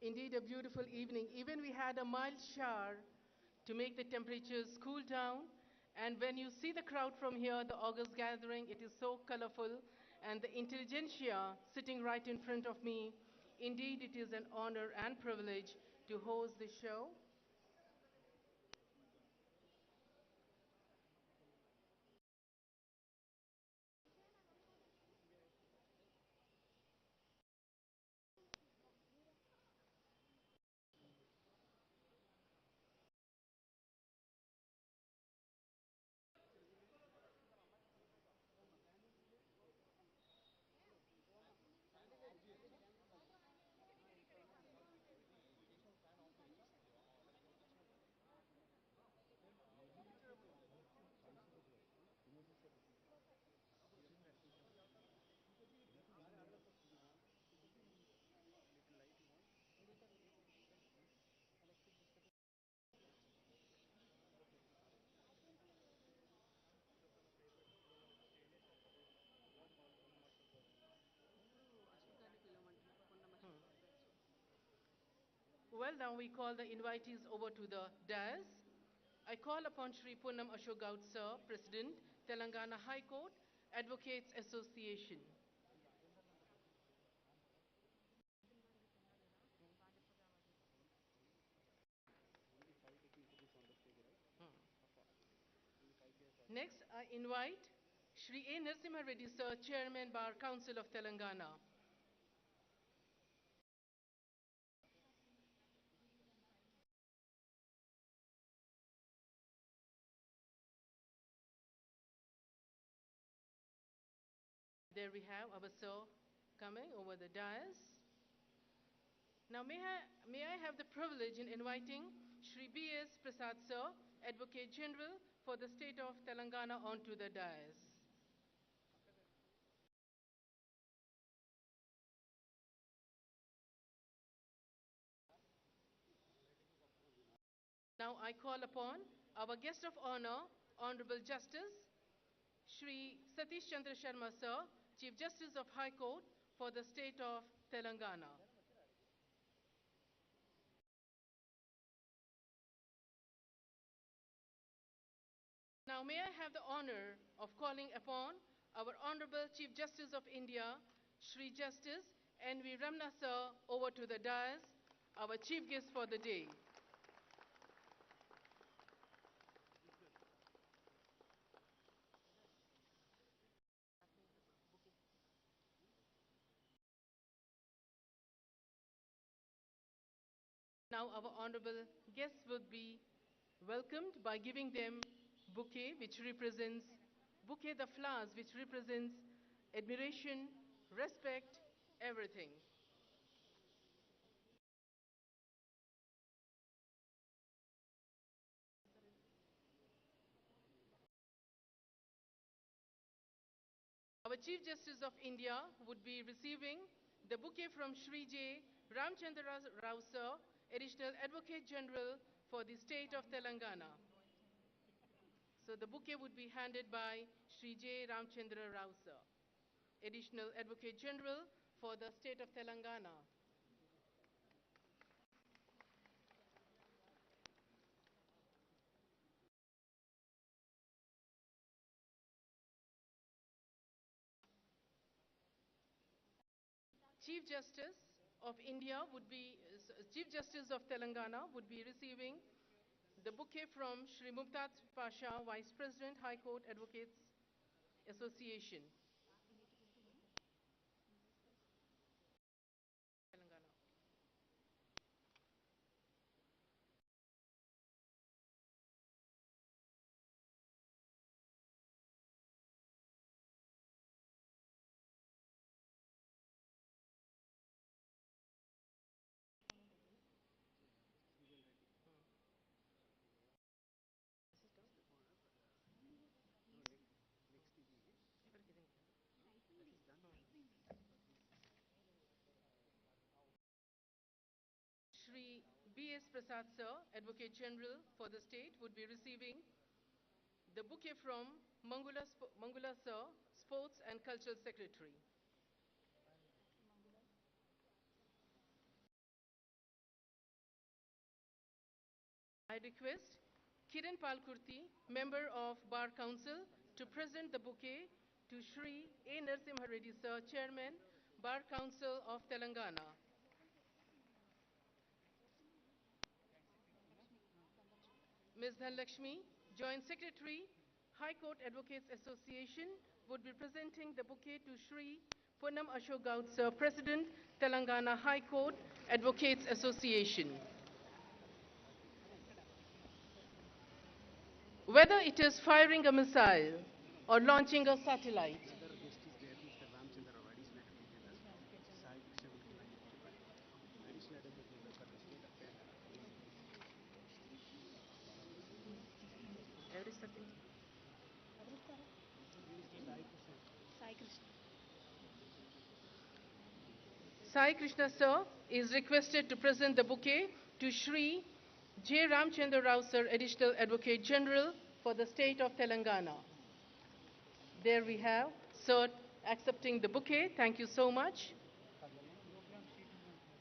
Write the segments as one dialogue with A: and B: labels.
A: Indeed, a beautiful evening. Even we had a mild shower to make the temperatures cool down. And when you see the crowd from here, the August gathering, it is so colorful. And the intelligentsia sitting right in front of me. Indeed, it is an honor and privilege to host the show. Well, now we call the invitees over to the dais. I call upon Shri Poonam Ashok Gaud Sir, President, Telangana High Court, Advocates Association. Next, I invite Shri A. Narasimha Reddy Sir, Chairman, Bar Council of Telangana. There we have our Sir coming over the dais. Now, may I have the privilege in inviting Shri B.S. Prasad Sir, Advocate General for the state of Telangana, onto the dais. Now, I call upon our guest of honor, Honorable Justice Shri Satish Chandra Sharma Sir, Chief Justice of High Court for the state of Telangana. Now, may I have the honor of calling upon our Honorable Chief Justice of India, Shri Justice N.V. Ramana Sir, over to the dais, our chief guest for the day. Now, our honorable guests would be welcomed by giving them bouquet, which represents bouquet the flowers, which represents admiration, respect, everything. Our Chief Justice of India would be receiving the bouquet from Shri J. Ramchandra Rao Sir, Additional Advocate General for the state of Telangana. So the bouquet would be handed by Shri J. Ramchandra Rao Sir, Additional Advocate General for the state of Telangana. Chief Justice of India would be, Chief Justice of Telangana would be receiving the bouquet from Shri Mumtaz Pasha, Vice President, High Court Advocates Association. Telangana. Shri B.S. Prasad Sir, Advocate General for the state, would be receiving the bouquet from Mangula Sir, Sports and Cultural Secretary. I request Kiran Palkurti, Member of Bar Council, to present the bouquet to Shri A. Narasimha Reddy Sir, Chairman, Bar Council of Telangana. Ms. Dhanlakshmi, Joint Secretary, High Court Advocates Association, would be presenting the bouquet to Shri Poonam Ashok Gaud Sir, President, Telangana High Court Advocates Association. Whether it is firing a missile or launching a satellite, Sai Krishna Sir is requested to present the bouquet to Shri J. Ramchandra Rao Sir, Additional Advocate General for the State of Telangana. There we have Sir accepting the bouquet. Thank you so much.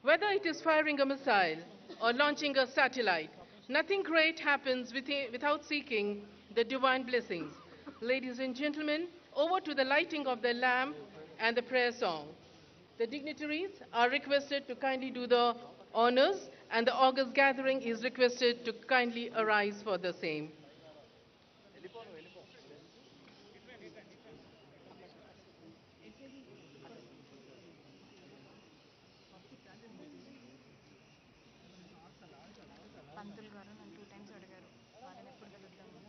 A: Whether it is firing a missile or launching a satellite, nothing great happens without seeking the divine blessings. Ladies and gentlemen, over to the lighting of the lamp and the prayer song. The dignitaries are requested to kindly do the honors, and the august gathering is requested to kindly arise for the same.
B: పంతులు గారు నన్ను 2 times అడిగారు వాళ్ళని ఎప్పుడు కలుద్దాము.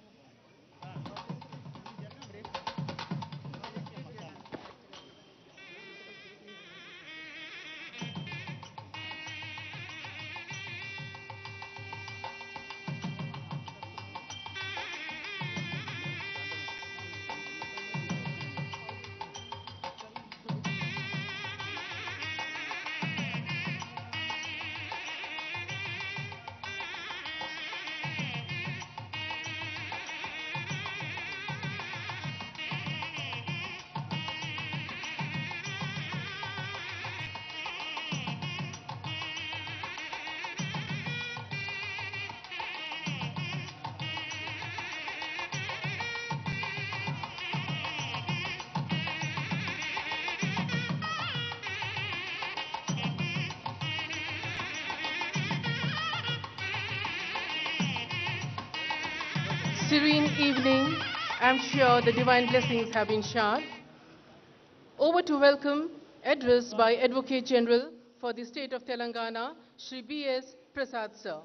A: Serene evening. I'm sure the divine blessings have been showered. Over to welcome address by Advocate General for the State of Telangana, Shri B.S. Prasad Sir.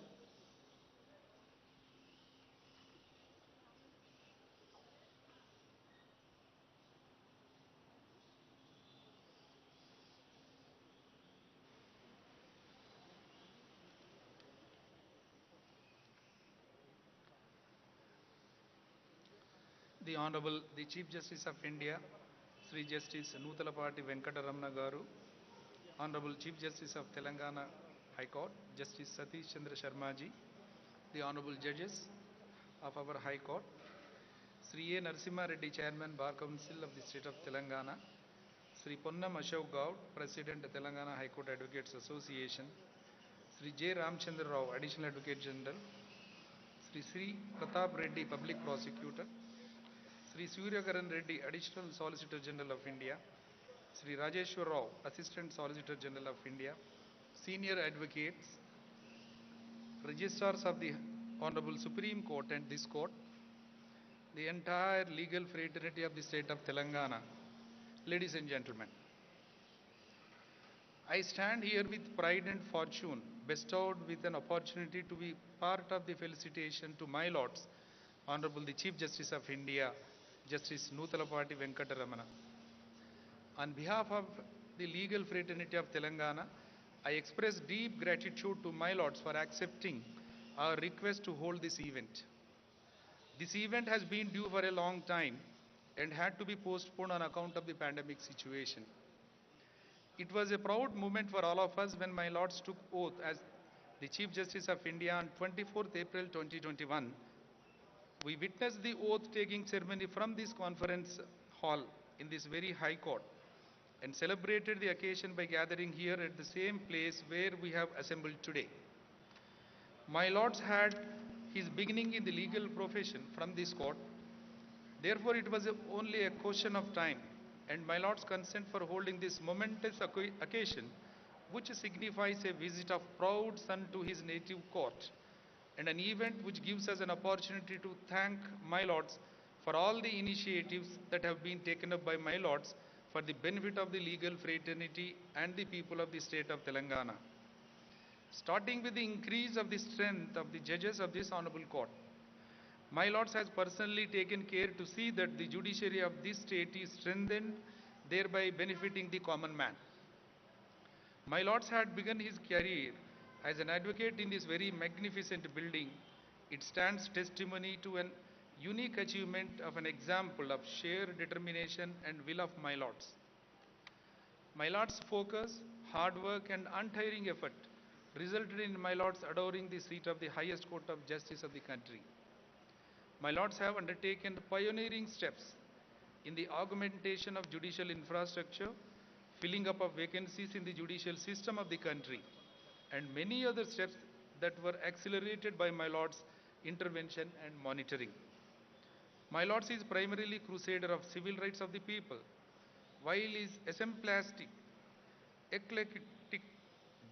C: The Honorable, the Chief Justice of India, Sri Justice Nutalapati Venkata Ramana Garu, Honorable Chief Justice of Telangana High Court, Justice Satish Chandra Sharma ji, the Honorable Judges of our High Court, Sri A. Narasimha Reddy, Chairman, Bar Council of the State of Telangana, Sri Poonam Ashok Gaud, President, Telangana High Court Advocates Association, Sri J. Ramchandra Rao, Additional Advocate General, Sri Pratap Reddy, Public Prosecutor, Sri Suryakaran Reddy, Additional Solicitor General of India, Sri Rajeshwar Rao, Assistant Solicitor General of India, Senior Advocates, Registrars of the Honorable Supreme Court and this Court, the entire legal fraternity of the State of Telangana, ladies and gentlemen. I stand here with pride and fortune bestowed with an opportunity to be part of the felicitation to my lords, Honorable the Chief Justice of India, Justice Nutalapati Venkata Ramana. On behalf of the legal fraternity of Telangana, I express deep gratitude to my lords for accepting our request to hold this event. This event has been due for a long time and had to be postponed on account of the pandemic situation. It was a proud moment for all of us when my lords took oath as the Chief Justice of India on 24th April 2021. We witnessed the oath-taking ceremony from this conference hall in this very high court and celebrated the occasion by gathering here at the same place where we have assembled today. My lords had He is beginning in the legal profession from this court. Therefore, it was only a question of time, and my Lord's consent for holding this momentous occasion, which signifies a visit of proud son to his native court, and an event which gives us an opportunity to thank my Lords for all the initiatives that have been taken up by my Lords for the benefit of the legal fraternity and the people of the state of Telangana. Starting with the increase of the strength of the judges of this honorable court, my Lords has personally taken care to see that the judiciary of this state is strengthened, thereby benefiting the common man. My Lords had begun his career as an advocate in this very magnificent building. It stands testimony to an unique achievement of an example of sheer determination and will of my Lords. My Lord's focus, hard work, and untiring effort resulted in my Lords adoring the seat of the highest court of justice of the country. My Lords have undertaken pioneering steps in the augmentation of judicial infrastructure, filling up of vacancies in the judicial system of the country, and many other steps that were accelerated by my Lord's intervention and monitoring. My Lords is primarily crusader of civil rights of the people, while his exemplastic, eclectic,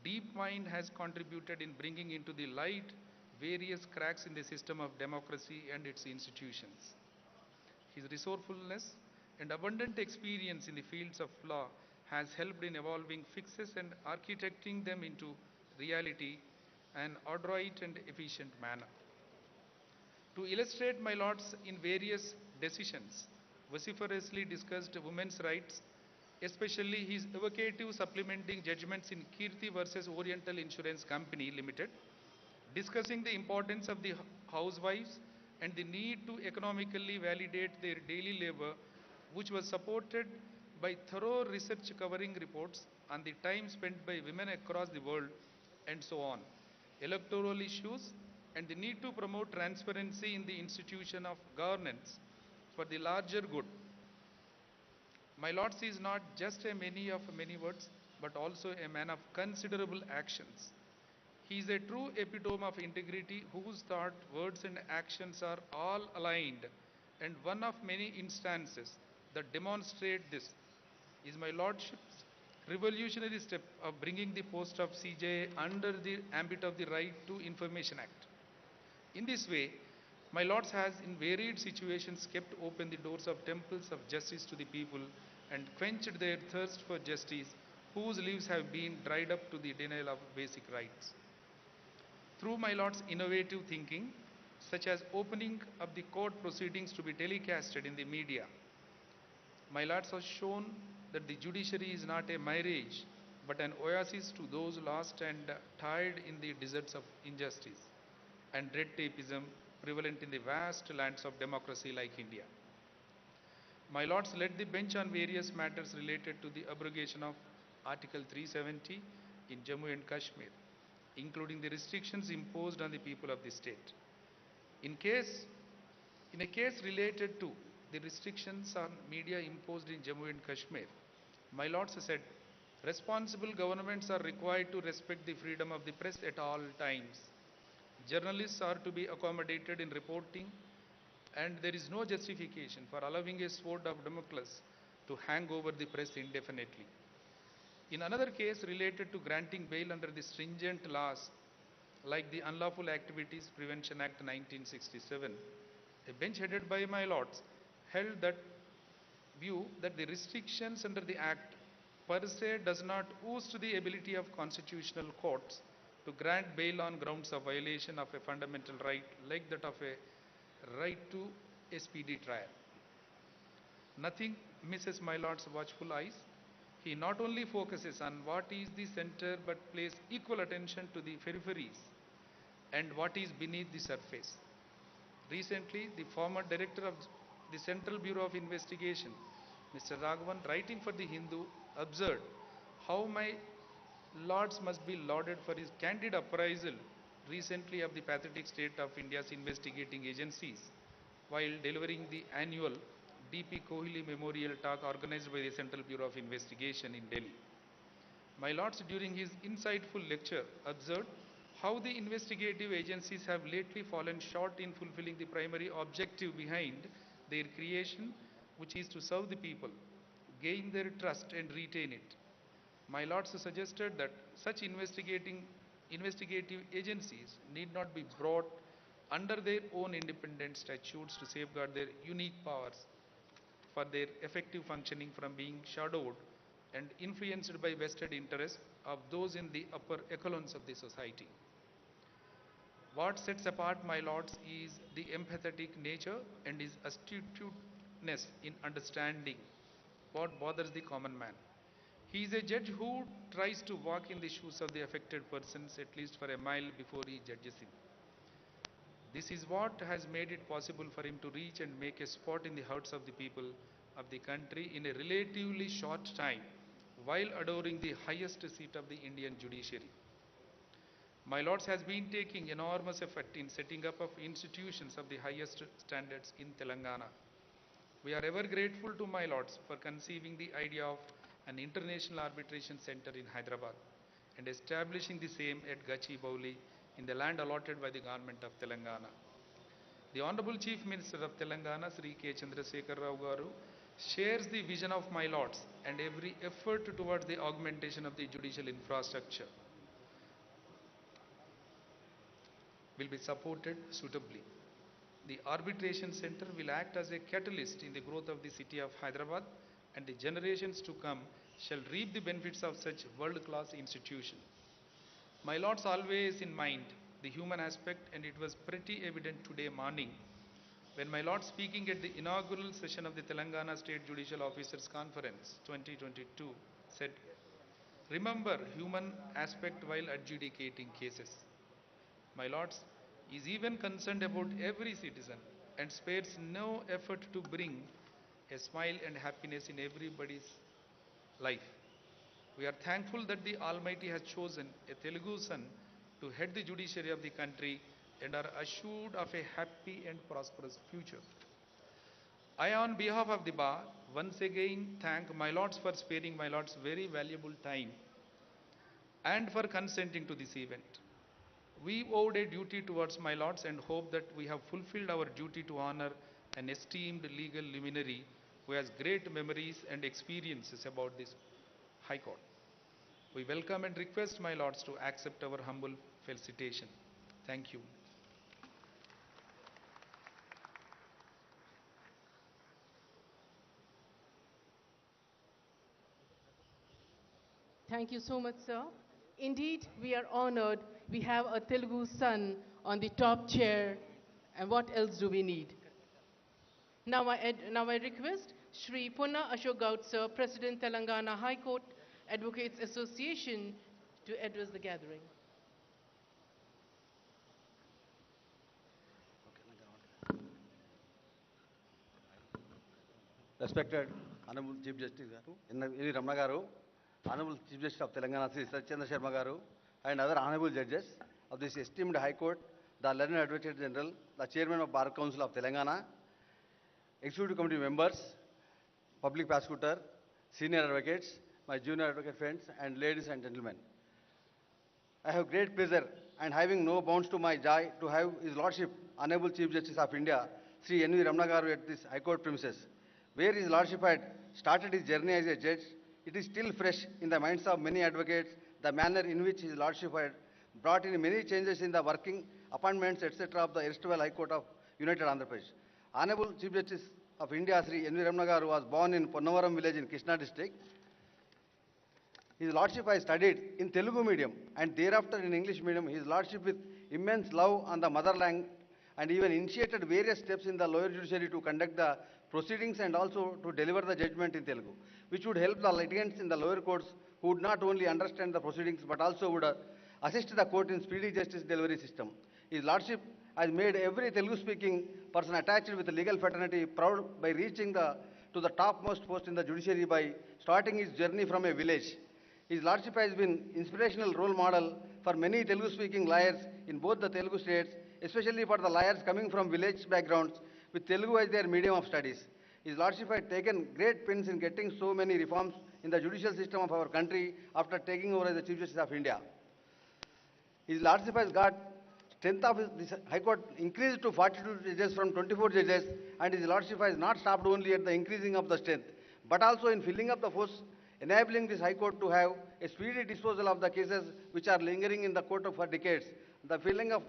C: deep mind has contributed in bringing into the light various cracks in the system of democracy and its institutions. His resourcefulness and abundant experience in the fields of law has helped in evolving fixes and architecting them into reality an adroit and efficient manner. To illustrate my Lords in various decisions, vociferously discussed women's rights, especially his evocative supplementing judgments in Kirti versus Oriental Insurance Company Limited, discussing the importance of the housewives and the need to economically validate their daily labor, which was supported by thorough research covering reports on the time spent by women across the world, and so on, electoral issues, and the need to promote transparency in the institution of governance for the larger good. My Lords is not just a man of many words, but also a man of considerable actions. He is a true epitome of integrity whose thought, words, and actions are all aligned, and one of many instances that demonstrate this is my Lordship's revolutionary step of bringing the post of CJI under the ambit of the Right to Information Act. In this way, my Lords has in varied situations kept open the doors of temples of justice to the people and quenched their thirst for justice, whose lives have been dried up to the denial of basic rights. Through my Lord's innovative thinking, such as opening up the court proceedings to be telecasted in the media, my Lords have shown that the judiciary is not a mirage, but an oasis to those lost and tired in the deserts of injustice and red tapeism prevalent in the vast lands of democracy like India. My Lords led the bench on various matters related to the abrogation of Article 370 in Jammu and Kashmir, including the restrictions imposed on the people of the state. In, case, in a case related to the restrictions on media imposed in Jammu and Kashmir, my Lords said, responsible governments are required to respect the freedom of the press at all times. Journalists are to be accommodated in reporting, and there is no justification for allowing a sword of Damocles to hang over the press indefinitely. In another case related to granting bail under the stringent laws like the Unlawful Activities Prevention Act 1967, a bench headed by my Lords held that view that the restrictions under the Act per se does not oost the ability of constitutional courts to grant bail on grounds of violation of a fundamental right like that of a right to a speedy trial. Nothing misses my Lord's watchful eyes. He not only focuses on what is the center but pays equal attention to the peripheries and what is beneath the surface. Recently, the former director of the Central Bureau of Investigation, Mr. Raghavan, writing for the Hindu, observed how my Lords must be lauded for his candid appraisal recently of the pathetic state of India's investigating agencies while delivering the annual D.P. Kohli Memorial Talk organized by the Central Bureau of Investigation in Delhi. My Lords, during his insightful lecture, observed how the investigative agencies have lately fallen short in fulfilling the primary objective behind their creation, which is to serve the people, gain their trust and retain it. My lords suggested that such investigative agencies need not be brought under their own independent statutes to safeguard their unique powers for their effective functioning from being shadowed and influenced by vested interests of those in the upper echelons of the society. What sets apart my lords is the empathetic nature and his astuteness in understanding what bothers the common man. He is a judge who tries to walk in the shoes of the affected persons at least for a mile before he judges him. This is what has made it possible for him to reach and make a spot in the hearts of the people of the country in a relatively short time while adoring the highest seat of the Indian judiciary. My Lords has been taking enormous effort in setting up of institutions of the highest standards in Telangana. We are ever grateful to my Lords for conceiving the idea of an international arbitration center in Hyderabad and establishing the same at Gachibowli in the land allotted by the government of Telangana. The Honorable Chief Minister of Telangana, Sri K. Chandrasekhar Rao Garu, shares the vision of my Lords and every effort towards the augmentation of the judicial infrastructure will be supported suitably. The arbitration center will act as a catalyst in the growth of the city of Hyderabad, and the generations to come shall reap the benefits of such world-class institution. My lords, always in mind the human aspect, and it was pretty evident today morning when my lord, speaking at the inaugural session of the Telangana State Judicial Officers Conference 2022, said, "Remember human aspect while adjudicating cases." My lords, is even concerned about every citizen and spares no effort to bring a smile and happiness in everybody's life. We are thankful that the Almighty has chosen a Telugu son to head the judiciary of the country and are assured of a happy and prosperous future. I, on behalf of the bar, once again thank my lords for sparing my lords very valuable time and for consenting to this event. We owed a duty towards my lords and hope that we have fulfilled our duty to honor an esteemed legal luminary who has great memories and experiences about this High Court. We welcome and request my lords to accept our humble felicitation. Thank you.
A: Thank you so much, sir. Indeed, we are honored. We have a Telugu son on the top chair. And what else do we need? Now I request Shri Punna Ashok Gaud, sir, President Telangana High Court Advocates Association, to address the gathering.
D: Respected Honorable Chief Justice Garu, N.V. Ramana Garu, Honorable Chief Justice of Telangana, Sri Sachyendra Sharma Garu, and other honorable judges of this esteemed High Court, the Learned Advocate General, the Chairman of Bar Council of Telangana, Executive Committee members, Public Prosecutor, Senior Advocates, my junior advocate friends, and ladies and gentlemen. I have great pleasure and having no bounds to my joy to have His Lordship, Honorable Chief Justice of India, Sri N.V. Ramana Garu at this High Court premises, where His Lordship had started his journey as a judge. It is still fresh in the minds of many advocates, the manner in which His Lordship had brought in many changes in the working, appointments, etc. of the erstwhile High Court of United Andhra Pradesh. Honorable Chief Justice of India, Sri N.V. Ramana Garu, was born in Ponnavaram village in Krishna district. His Lordship has studied in Telugu medium and thereafter in English medium. His Lordship, with immense love on the mother language, and even initiated various steps in the lower judiciary to conduct the proceedings and also to deliver the judgment in Telugu, which would help the litigants in the lower courts who would not only understand the proceedings but also would assist the court in speedy justice delivery system. His Lordship has made every Telugu-speaking person attached with the legal fraternity proud by reaching to the topmost post in the judiciary by starting his journey from a village. His Lordship has been inspirational role model for many Telugu-speaking lawyers in both the Telugu states, especially for the lawyers coming from village backgrounds with Telugu as their medium of studies. His Lordship had taken great pains in getting so many reforms in the judicial system of our country after taking over as the Chief Justice of India. His Lordship has got strength of this High Court increased to 42 judges from 24 judges, and His Lordship has not stopped only at the increasing of the strength, but also in filling up the posts, enabling this High Court to have a speedy disposal of the cases which are lingering in the court for decades. The filling of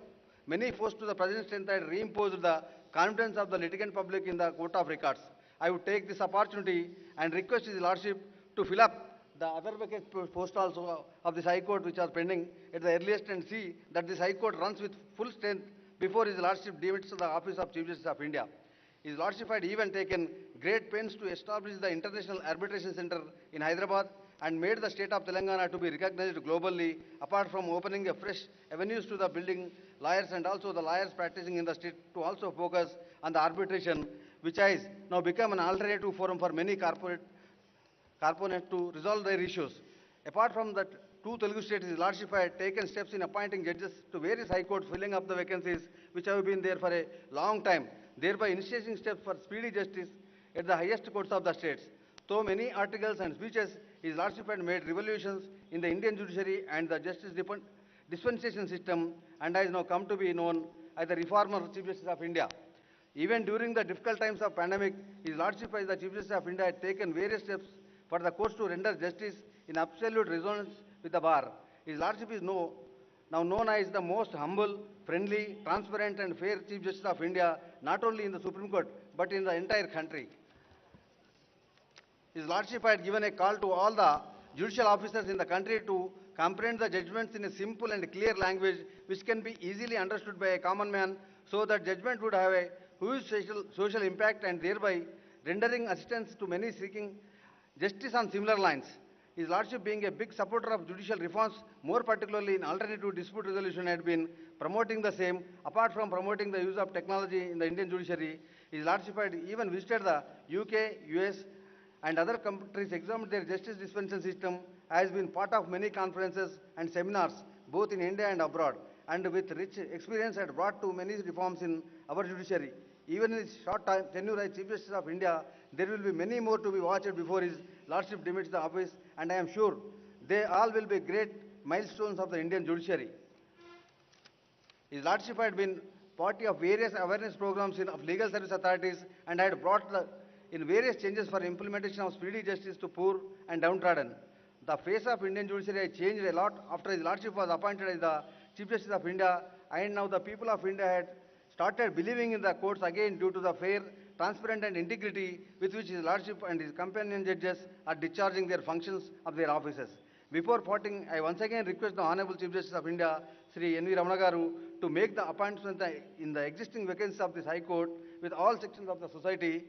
D: many posts to the present strength had reimposed the confidence of the litigant public in the court of records. I would take this opportunity and request His Lordship to fill up the other vacant post also of this High Court which are pending at the earliest, and see that this High Court runs with full strength before His Lordship demits the office of Chief Justice of India. His Lordship had even taken great pains to establish the International Arbitration Center in Hyderabad and made the state of Telangana to be recognized globally, apart from opening a fresh avenues to the building lawyers and also the lawyers practicing in the state to also focus on the arbitration, which has now become an alternative forum for many corporates to resolve their issues. Apart from that, two Telugu states, His Lordship had taken steps in appointing judges to various high courts, filling up the vacancies which have been there for a long time, thereby initiating steps for speedy justice at the highest courts of the states. Though many articles and speeches, His Lordship had made revolutions in the Indian judiciary and the justice dispensation system, and has now come to be known as the reformer Chief Justice of India. Even during the difficult times of pandemic, His Lordship as the Chief Justice of India had taken various steps for the courts to render justice in absolute resonance with the bar. His Lordship is now known as the most humble, friendly, transparent and fair Chief Justice of India, not only in the Supreme Court, but in the entire country. His Lordship had given a call to all the judicial officers in the country to comprehend the judgments in a simple and clear language which can be easily understood by a common man, so that judgment would have a huge social impact and thereby rendering assistance to many seeking justice on similar lines. His Lordship, being a big supporter of judicial reforms, more particularly in alternative dispute resolution, had been promoting the same. Apart from promoting the use of technology in the Indian judiciary, His Lordship had even visited the UK, US and other countries, examined their justice dispensation system, has been part of many conferences and seminars, both in India and abroad, and with rich experience had brought to many reforms in our judiciary. Even in his short time tenure as Chief Justice of India, there will be many more to be watched before His Lordship demits the office, and I am sure they all will be great milestones of the Indian judiciary. His Lordship had been party of various awareness programs of legal service authorities and had brought in various changes for implementation of speedy justice to poor and downtrodden. The face of Indian judiciary has changed a lot after His Lordship was appointed as the Chief Justice of India, and now the people of India had started believing in the courts again due to the fair, transparent and integrity with which His Lordship and his companion judges are discharging their functions of their offices. Before parting, I once again request the Honorable Chief Justice of India, Sri N.V. Ramana to make the appointments in the existing vacancies of this High Court with all sections of the society,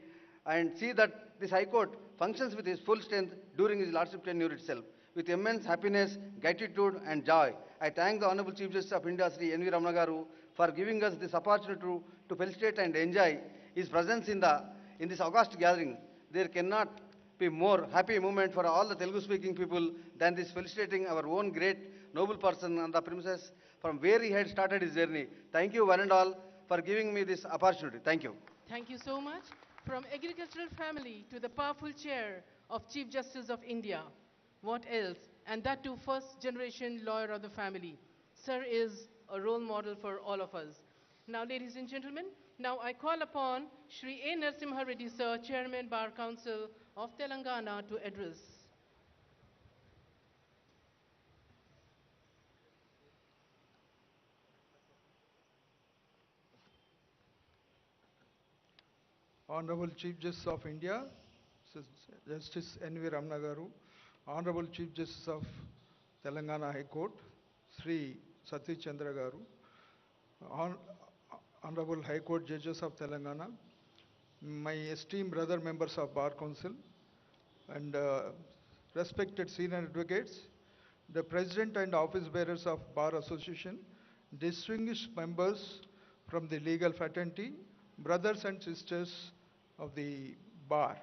D: and see that this High Court functions with his full strength during His Lordship tenure itself. With immense happiness, gratitude and joy, I thank the Honorable Chief Justice of India, Sri N.V. Ramana for giving us this opportunity to felicitate and enjoy his presence in this august gathering. There cannot be more happy moment for all the Telugu-speaking people than this felicitating our own great noble person on the premises from where he had started his journey. Thank you one and all for giving me this opportunity. Thank you.
A: Thank you so much. From agricultural family to the powerful chair of Chief Justice of India. What else? And that too, first generation lawyer of the family. Sir is a role model for all of us. Now, ladies and gentlemen, now I call upon Shri A. Narasimha Reddy Sir, Chairman Bar Council of Telangana, to address.
E: Honorable Chief Justice of India, Justice N.V. Ramana garu, Honorable Chief Justice of Telangana High Court, Sri Satish Chandra garu, Honorable High Court Judges of Telangana, my esteemed brother members of Bar Council, and respected senior advocates, the President and office bearers of Bar Association, distinguished members from the legal fraternity, brothers and sisters of the bar,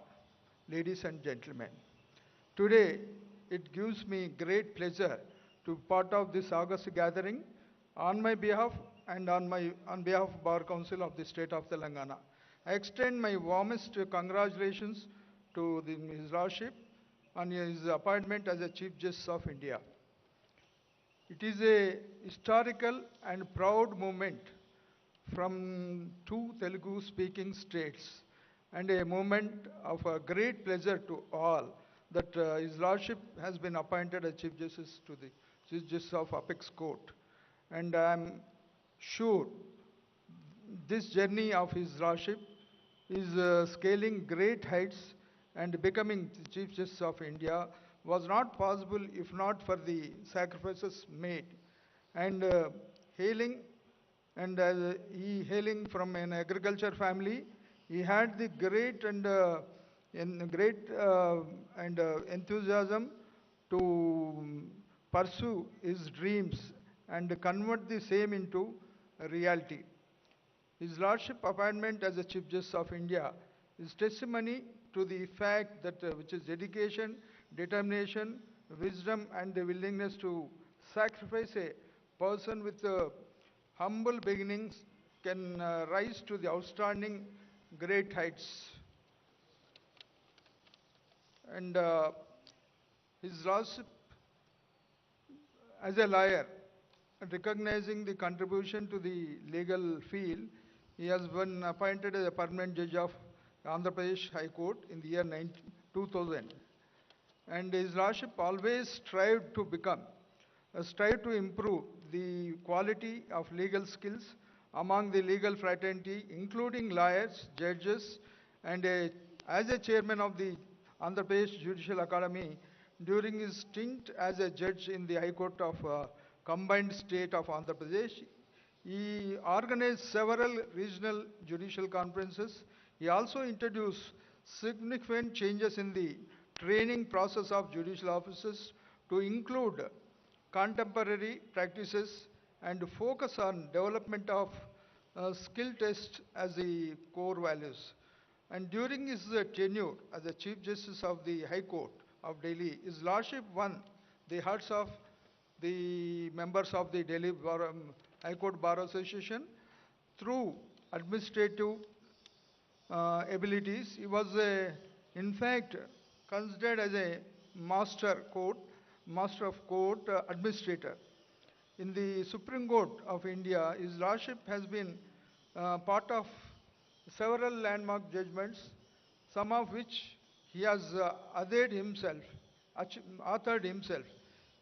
E: ladies and gentlemen. Today, it gives me great pleasure to be part of this august gathering on my behalf and on behalf of Bar Council of the state of Telangana. I extend my warmest congratulations to His Lordship on his appointment as a Chief Justice of India. It is a historical and proud moment from two Telugu-speaking states, and a moment of a great pleasure to all that His Lordship has been appointed as Chief Justice to the Chief Justice of Apex Court. And I am sure this journey of His Lordship is scaling great heights, and becoming the Chief Justice of India was not possible if not for the sacrifices made. And hailing he hailing from an agriculture family, he had the great and enthusiasm to pursue his dreams and convert the same into a reality. His Lordship appointment as a Chief Justice of India is testimony to the fact that which is dedication, determination, wisdom, and the willingness to sacrifice a person with humble beginnings can rise to the outstanding great heights. And His Lordship, as a lawyer, recognizing the contribution to the legal field, he has been appointed as a permanent judge of Andhra Pradesh High Court in the year 2000. And His Lordship always strive to improve the quality of legal skills among the legal fraternity, including lawyers, judges, and as a chairman of the Andhra Pradesh Judicial Academy during his stint as a judge in the High Court of Combined State of Andhra Pradesh. He organized several regional judicial conferences. He also introduced significant changes in the training process of judicial officers to include contemporary practices and focus on development of skill tests as the core values. And during his tenure as the Chief Justice of the High Court of Delhi, His Lordship won the hearts of the members of the Delhi High Court Bar Association through administrative abilities. He was, in fact, considered as a master of court administrator. In the Supreme Court of India, His Lordship has been part of several landmark judgments, some of which he has authored himself.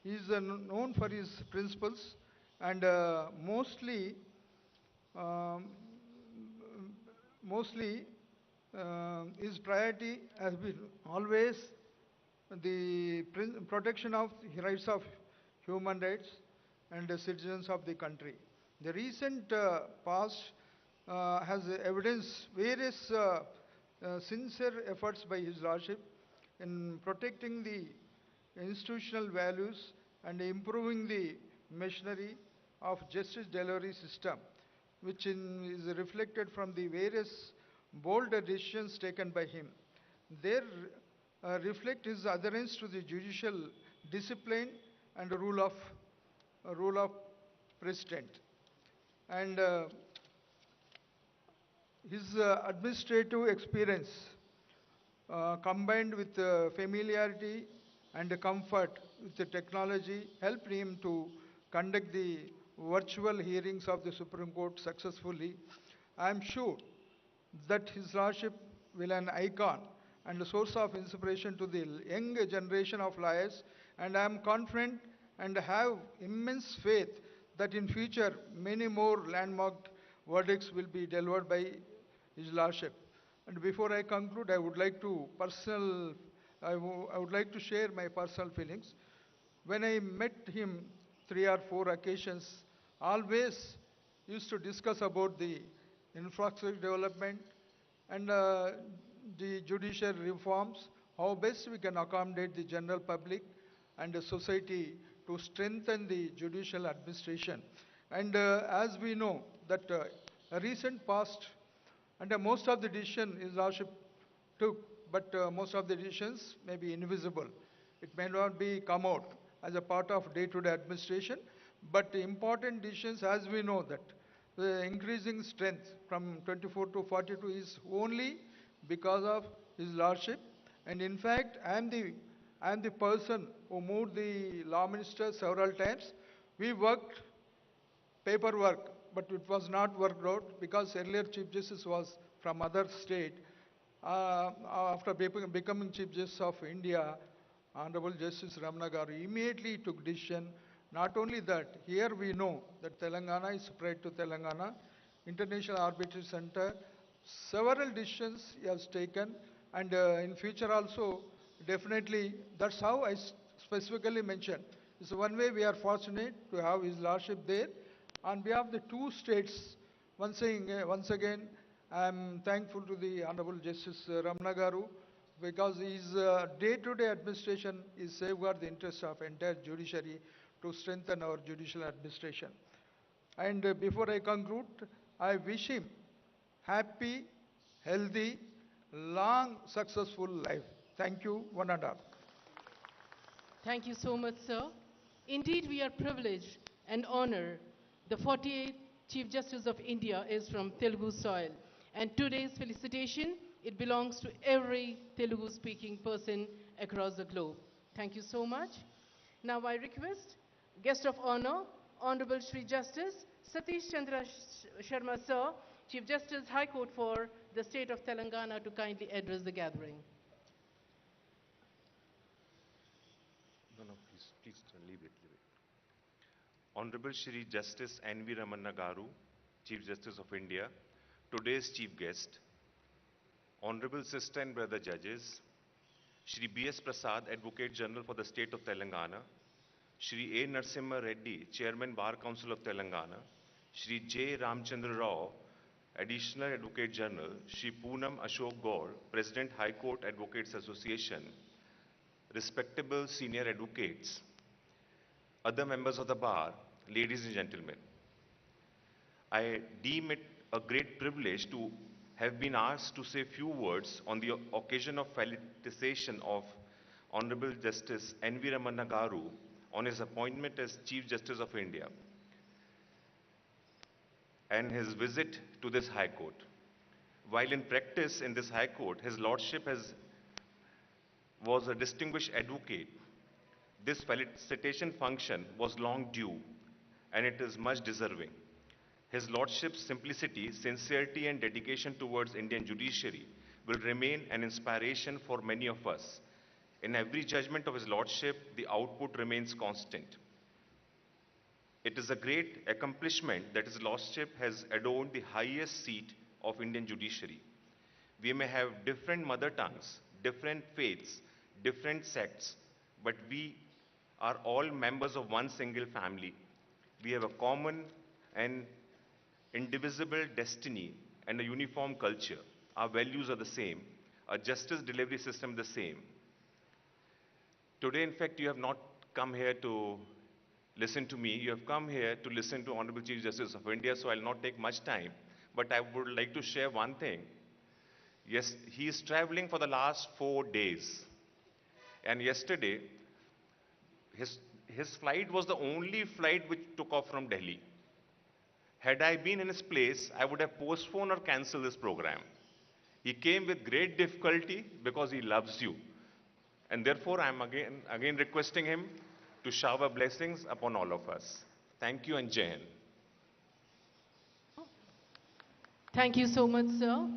E: He is known for his principles, and um, mostly his priority has been always the protection of the rights of human rights and the citizens of the country. The recent past has evidenced various sincere efforts by His Lordship in protecting the institutional values and improving the machinery of justice delivery system, which is reflected from the various bold decisions taken by him. They reflect his adherence to the judicial discipline and rule of precedent. And his administrative experience combined with familiarity and comfort with the technology helped him to conduct the virtual hearings of the Supreme Court successfully. I am sure that His Lordship will an icon and a source of inspiration to the young generation of lawyers, and I am confident and have immense faith that in future many more landmark verdicts will be delivered by His Lordship. And before I conclude, I would like to share my personal feelings. When I met him 3 or 4 occasions, always used to discuss about the infrastructure development and the judicial reforms, how best we can accommodate the general public and the society to strengthen the judicial administration. And as we know that a recent past and most of the decision His Lordship took, but most of the decisions may be invisible. It may not be come out as a part of day-to-day administration, but important decisions, as we know that the increasing strength from 24 to 42 is only because of His Lordship. And in fact, I am the person who moved the law minister several times We worked paperwork, but it was not worked out because earlier Chief Justice was from other state. After becoming Chief Justice of India, Honorable Justice Ramana garu immediately took decision. Not only that, here we know that Telangana is pride to Telangana. International Arbitration Center, several decisions he has taken, and in future also, definitely, that's how I specifically mentioned. It's one way we are fortunate to have his lordship there. On behalf of the two states, once again, I am thankful to the Honorable Justice Ramana garu because his day-to-day administration is safeguard the interests of entire judiciary to strengthen our judicial administration. And before I conclude, I wish him happy, healthy, long, successful life. Thank you, one and all.
A: Thank you so much, sir. Indeed, we are privileged and honored. The 48th Chief Justice of India is from Telugu soil. And today's felicitation, it belongs to every Telugu-speaking person across the globe. Thank you so much. Now I request guest of honor, Honorable Shri Justice Satish Chandra Sharma, sir, Chief Justice High Court for the state of Telangana, to kindly address the gathering.
F: No, please, leave it. Honorable Shri Justice N.V. Ramana garu, Chief Justice of India, today's chief guest, Honorable Sister and Brother Judges, Shri B.S. Prasad, Advocate General for the state of Telangana, Shri A. Narasimha Reddy, Chairman Bar Council of Telangana, Shri J. Ramchandra Rao, Additional Advocate General, Shri Poonam Ashok Gaur, President High Court Advocates Association, respectable senior advocates, other members of the bar, ladies and gentlemen. I deem it a great privilege to have been asked to say few words on the occasion of felicitation of Honorable Justice N.V. Ramana garu on his appointment as Chief Justice of India and his visit to this High Court. While in practice in this High Court, his Lordship was a distinguished advocate. This felicitation function was long due and it is much deserving. His Lordship's simplicity, sincerity and dedication towards Indian judiciary will remain an inspiration for many of us. In every judgment of His Lordship, the output remains constant. It is a great accomplishment that His Lordship has adorned the highest seat of Indian judiciary. We may have different mother tongues, different faiths, different sects, but we are all members of one single family. We have a common and indivisible destiny and a uniform culture. Our values are the same. Our justice delivery system is the same. Today, in fact, you have not come here to listen to me. You have come here to listen to Honorable Chief Justice of India, so I'll not take much time. But I would like to share one thing. Yes, he is traveling for the last 4 days. And yesterday, his flight was the only flight which took off from Delhi. Had I been in his place, I would have postponed or cancelled this program. He came with great difficulty because he loves you. And therefore, I am again requesting him to shower blessings upon all of us. Thank you and Jai Hind.
A: Thank you so much, sir.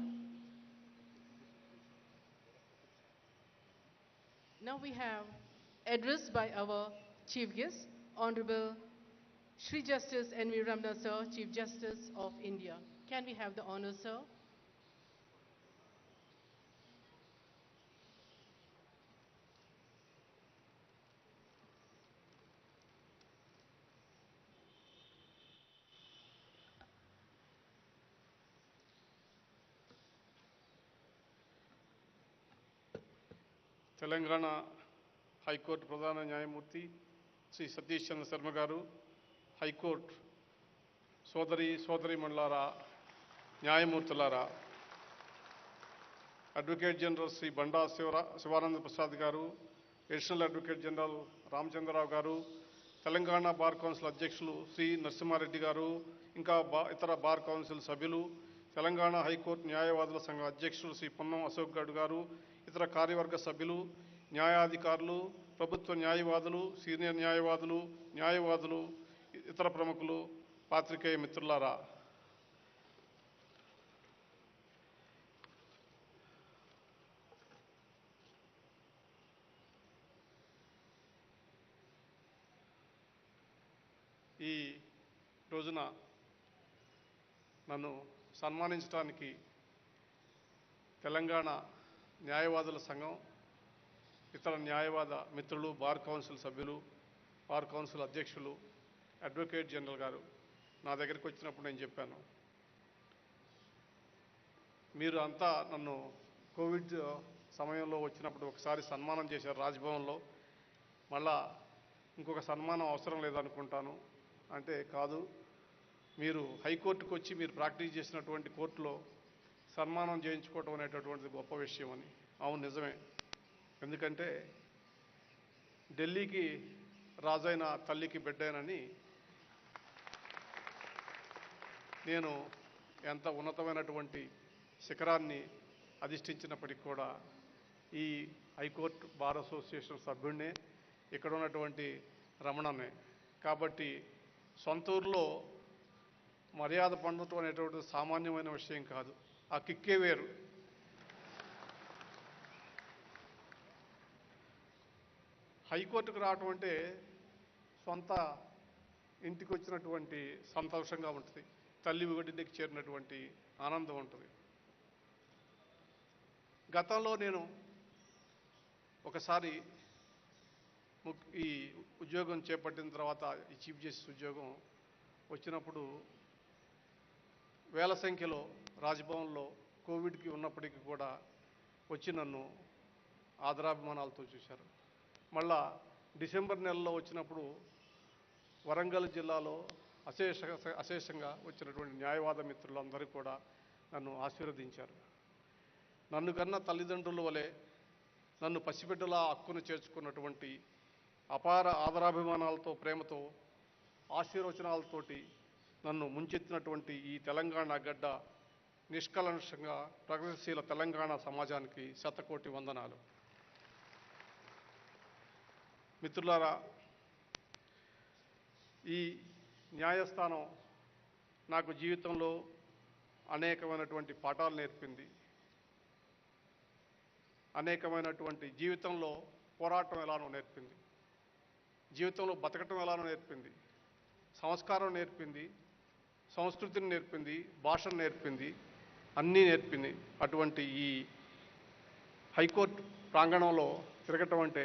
A: Now we have address by our chief guest, Honorable Shri Justice N.V. Ramana, sir, Chief Justice of India. Can we have the honor, sir?
G: Telangana high court ప్రధాన న్యాయమూర్తి శ్రీ సతీష్ చంద్ర శర్మ గారు, high court సోదరీమణులారా, న్యాయమూర్తులారా, advocate general Shri బండా శివానంద ప్రసాద్ గారు, additional advocate general Ramachandra Rao గారు, Telangana bar council అధ్యక్షులు శ్రీ నరసింహారెడ్డి గారు, ఇంకా ఇతర bar council సభ్యులు, తెలంగాణ హైకోర్టు న్యాయవాదుల సంఘ అధ్యక్షులు శ్రీ పొన్నం అశోక్ గౌడ్ గారు, ఇతర కార్యవర్గ సభ్యులు, న్యాయాధికారులు, ప్రభుత్వ న్యాయవాదులు, సీనియర్ న్యాయవాదులు, ఇతర ప్రముఖులు, పాత్రికేయ మిత్రులారా, ఈ రోజున నన్ను సన్మానించడానికి తెలంగాణ న్యాయవాదుల సంఘం, ఇతర న్యాయవాద మిత్రులు, బార్ కౌన్సిల్ సభ్యులు, బార్ కౌన్సిల్ అధ్యక్షులు, అడ్వకేట్ జనరల్ గారు నా దగ్గరికి వచ్చినప్పుడు నేను చెప్పాను, మీరు అంతా నన్ను కోవిడ్ సమయంలో వచ్చినప్పుడు ఒకసారి సన్మానం చేశారు రాజ్భవన్లో, మళ్ళా ఇంకొక సన్మానం అవసరం లేదనుకుంటాను అంటే, కాదు, మీరు హైకోర్టుకు వచ్చి మీరు ప్రాక్టీస్ చేసినటువంటి కోర్టులో సన్మానం చేయించుకోవటం అనేటటువంటిది గొప్ప విషయం అని. అవును, నిజమే. ఎందుకంటే ఢిల్లీకి రాజైన తల్లికి బిడ్డేనని నేను ఎంత ఉన్నతమైనటువంటి శిఖరాన్ని అధిష్ఠించినప్పటికీ కూడా ఈ హైకోర్టు బార్ అసోసియేషన్ సభ్యుడినే, ఇక్కడ ఉన్నటువంటి రమణనే. కాబట్టి సొంత ఊరిలో మర్యాద పొందటం అనేటువంటిది సామాన్యమైన విషయం కాదు. ఆ కిక్కే వేరు. హైకోర్టుకు రావటం అంటే సొంత ఇంటికి వచ్చినటువంటి సంతోషంగా ఉంటుంది, తల్లి ఒడికి చేరినటువంటి ఆనందం ఉంటుంది. గతంలో నేను ఒకసారి ఈ ఉద్యోగం చేపట్టిన తర్వాత, ఈ చీఫ్ జస్టిస్ ఉద్యోగం వచ్చినప్పుడు వేల సంఖ్యలో రాజ్భవన్లో కోవిడ్కి ఉన్నప్పటికీ కూడా వచ్చి నన్ను ఆదరాభిమానాలతో చూశారు. మళ్ళా డిసెంబర్ నెలలో వచ్చినప్పుడు వరంగల్ జిల్లాలో అశేషంగా వచ్చినటువంటి న్యాయవాద మిత్రులందరూ కూడా నన్ను ఆశీర్వదించారు. నన్ను కన్నా తల్లిదండ్రుల వలె నన్ను పసిబిడ్డలా హక్కును చేర్చుకున్నటువంటి, అపార ఆదరాభిమానాలతో, ప్రేమతో, ఆశీర్వచనాలతోటి నన్ను ముంచెత్తినటువంటి ఈ తెలంగాణ గడ్డ నిష్కలంషంగా ప్రగతిశీల తెలంగాణ సమాజానికి శతకోటి వందనాలు. మిత్రులారా, ఈ న్యాయస్థానం నాకు జీవితంలో అనేకమైనటువంటి పాఠాలు నేర్పింది. అనేకమైనటువంటి జీవితంలో పోరాటం ఎలానో నేర్పింది, జీవితంలో బతకటం ఎలానో నేర్పింది, సంస్కారం నేర్పింది, సంస్కృతిని నేర్పింది, భాషను నేర్పింది, అన్నీ నేర్పింది. అటువంటి ఈ హైకోర్టు ప్రాంగణంలో తిరగటం అంటే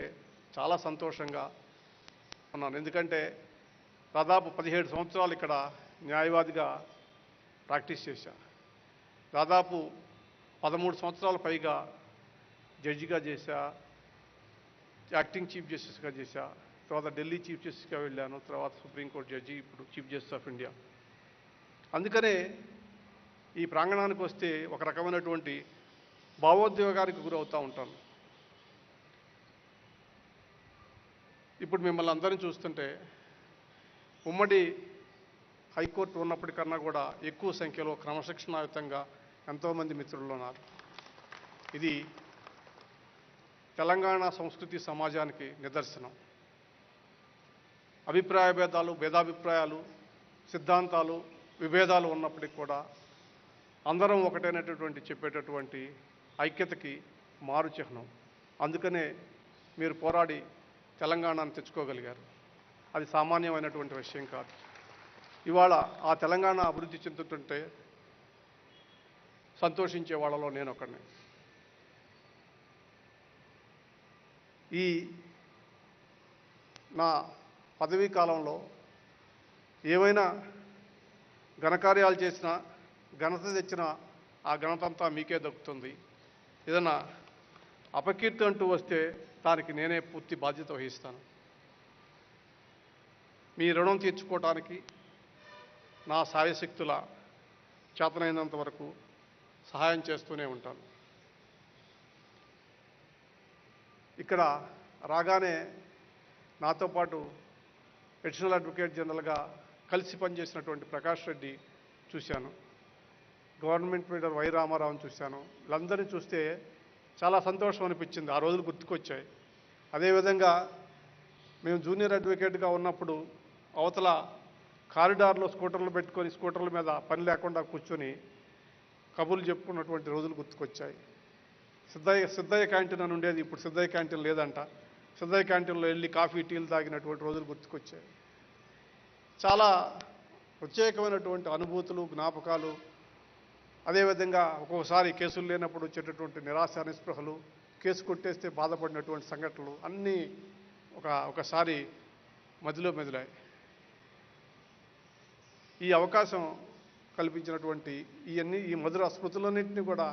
G: చాలా సంతోషంగా ఉన్నాను. ఎందుకంటే దాదాపు 17 సంవత్సరాలు ఇక్కడ న్యాయవాదిగా ప్రాక్టీస్ చేశా. దాదాపు 13 సంవత్సరాల పైగా జడ్జిగా చేశా, యాక్టింగ్ చీఫ్ జస్టిస్గా చేశా, తర్వాత ఢిల్లీ చీఫ్ జస్టిస్గా వెళ్ళాను, తర్వాత సుప్రీంకోర్టు జడ్జి, ఇప్పుడు చీఫ్ జస్టిస్ ఆఫ్ ఇండియా. అందుకనే ఈ ప్రాంగణానికి వస్తే ఒక రకమైనటువంటి భావోద్వేగానికి గురవుతూ ఉంటాను. ఇప్పుడు మిమ్మల్ని అందరినీ చూస్తుంటే ఉమ్మడి హైకోర్టు ఉన్నప్పటికన్నా కూడా ఎక్కువ సంఖ్యలో క్రమశిక్షణాయుతంగా ఎంతోమంది మిత్రులు ఉన్నారు. ఇది తెలంగాణ సంస్కృతి సమాజానికి నిదర్శనం. అభిప్రాయ భేదాలు, భేదాభిప్రాయాలు, సిద్ధాంతాలు, విభేదాలు ఉన్నప్పటికీ కూడా అందరం ఒకటైనటువంటి చెప్పేటటువంటి ఐక్యతకి మారు చిహ్నం. అందుకనే మీరు పోరాడి తెలంగాణను తెచ్చుకోగలిగారు. అది సామాన్యమైనటువంటి విషయం కాదు. ఇవాళ ఆ తెలంగాణ అభివృద్ధి చెందుతుంటే సంతోషించే వాళ్ళలో నేను ఒకడిని. ఈ నా పదవీ కాలంలో ఏవైనా ఘనకార్యాలు చేసినా, ఘనత తెచ్చినా ఆ ఘనతంతా మీకే దక్కుతుంది. ఏదైనా అపకీర్తి అంటూ వస్తే దానికి నేనే పూర్తి బాధ్యత వహిస్తాను. మీ రుణం తీర్చుకోవటానికి నా సాయశక్తుల చేతనైనంత వరకు సహాయం చేస్తూనే ఉంటాను. ఇక్కడ రాగానే నాతో పాటు అడిషనల్ అడ్వకేట్ జనరల్గా కలిసి పనిచేసినటువంటి ప్రకాష్ రెడ్డి చూశాను, గవర్నమెంట్ లీడర్ వై రామారావుని చూశాను. వీళ్ళందరినీ చూస్తే చాలా సంతోషం అనిపించింది. ఆ రోజులు గుర్తుకొచ్చాయి. అదేవిధంగా మేము జూనియర్ అడ్వకేట్గా ఉన్నప్పుడు అవతల కారిడార్లో స్కూటర్లు పెట్టుకొని స్కూటర్ల మీద పని లేకుండా కూర్చొని కబుర్లు చెప్పుకున్నటువంటి రోజులు గుర్తుకొచ్చాయి. సిద్ధయ్య క్యాంటీన్ అని ఉండేది, ఇప్పుడు సిద్ధయ్య క్యాంటీన్ లేదంట. సిద్ధయ్య క్యాంటీన్లో వెళ్ళి కాఫీ టీలు తాగినటువంటి రోజులు గుర్తుకొచ్చాయి. చాలా ప్రత్యేకమైనటువంటి అనుభూతులు, జ్ఞాపకాలు, అదేవిధంగా ఒక్కొక్కసారి కేసులు లేనప్పుడు వచ్చేటటువంటి నిరాశ నిస్పృహలు, కేసు కొట్టేస్తే బాధపడినటువంటి సంఘటనలు అన్నీ ఒకసారి మదిలో మెదిలాయి. ఈ అవకాశం కల్పించినటువంటి ఈ మధుర స్మృతులన్నింటినీ కూడా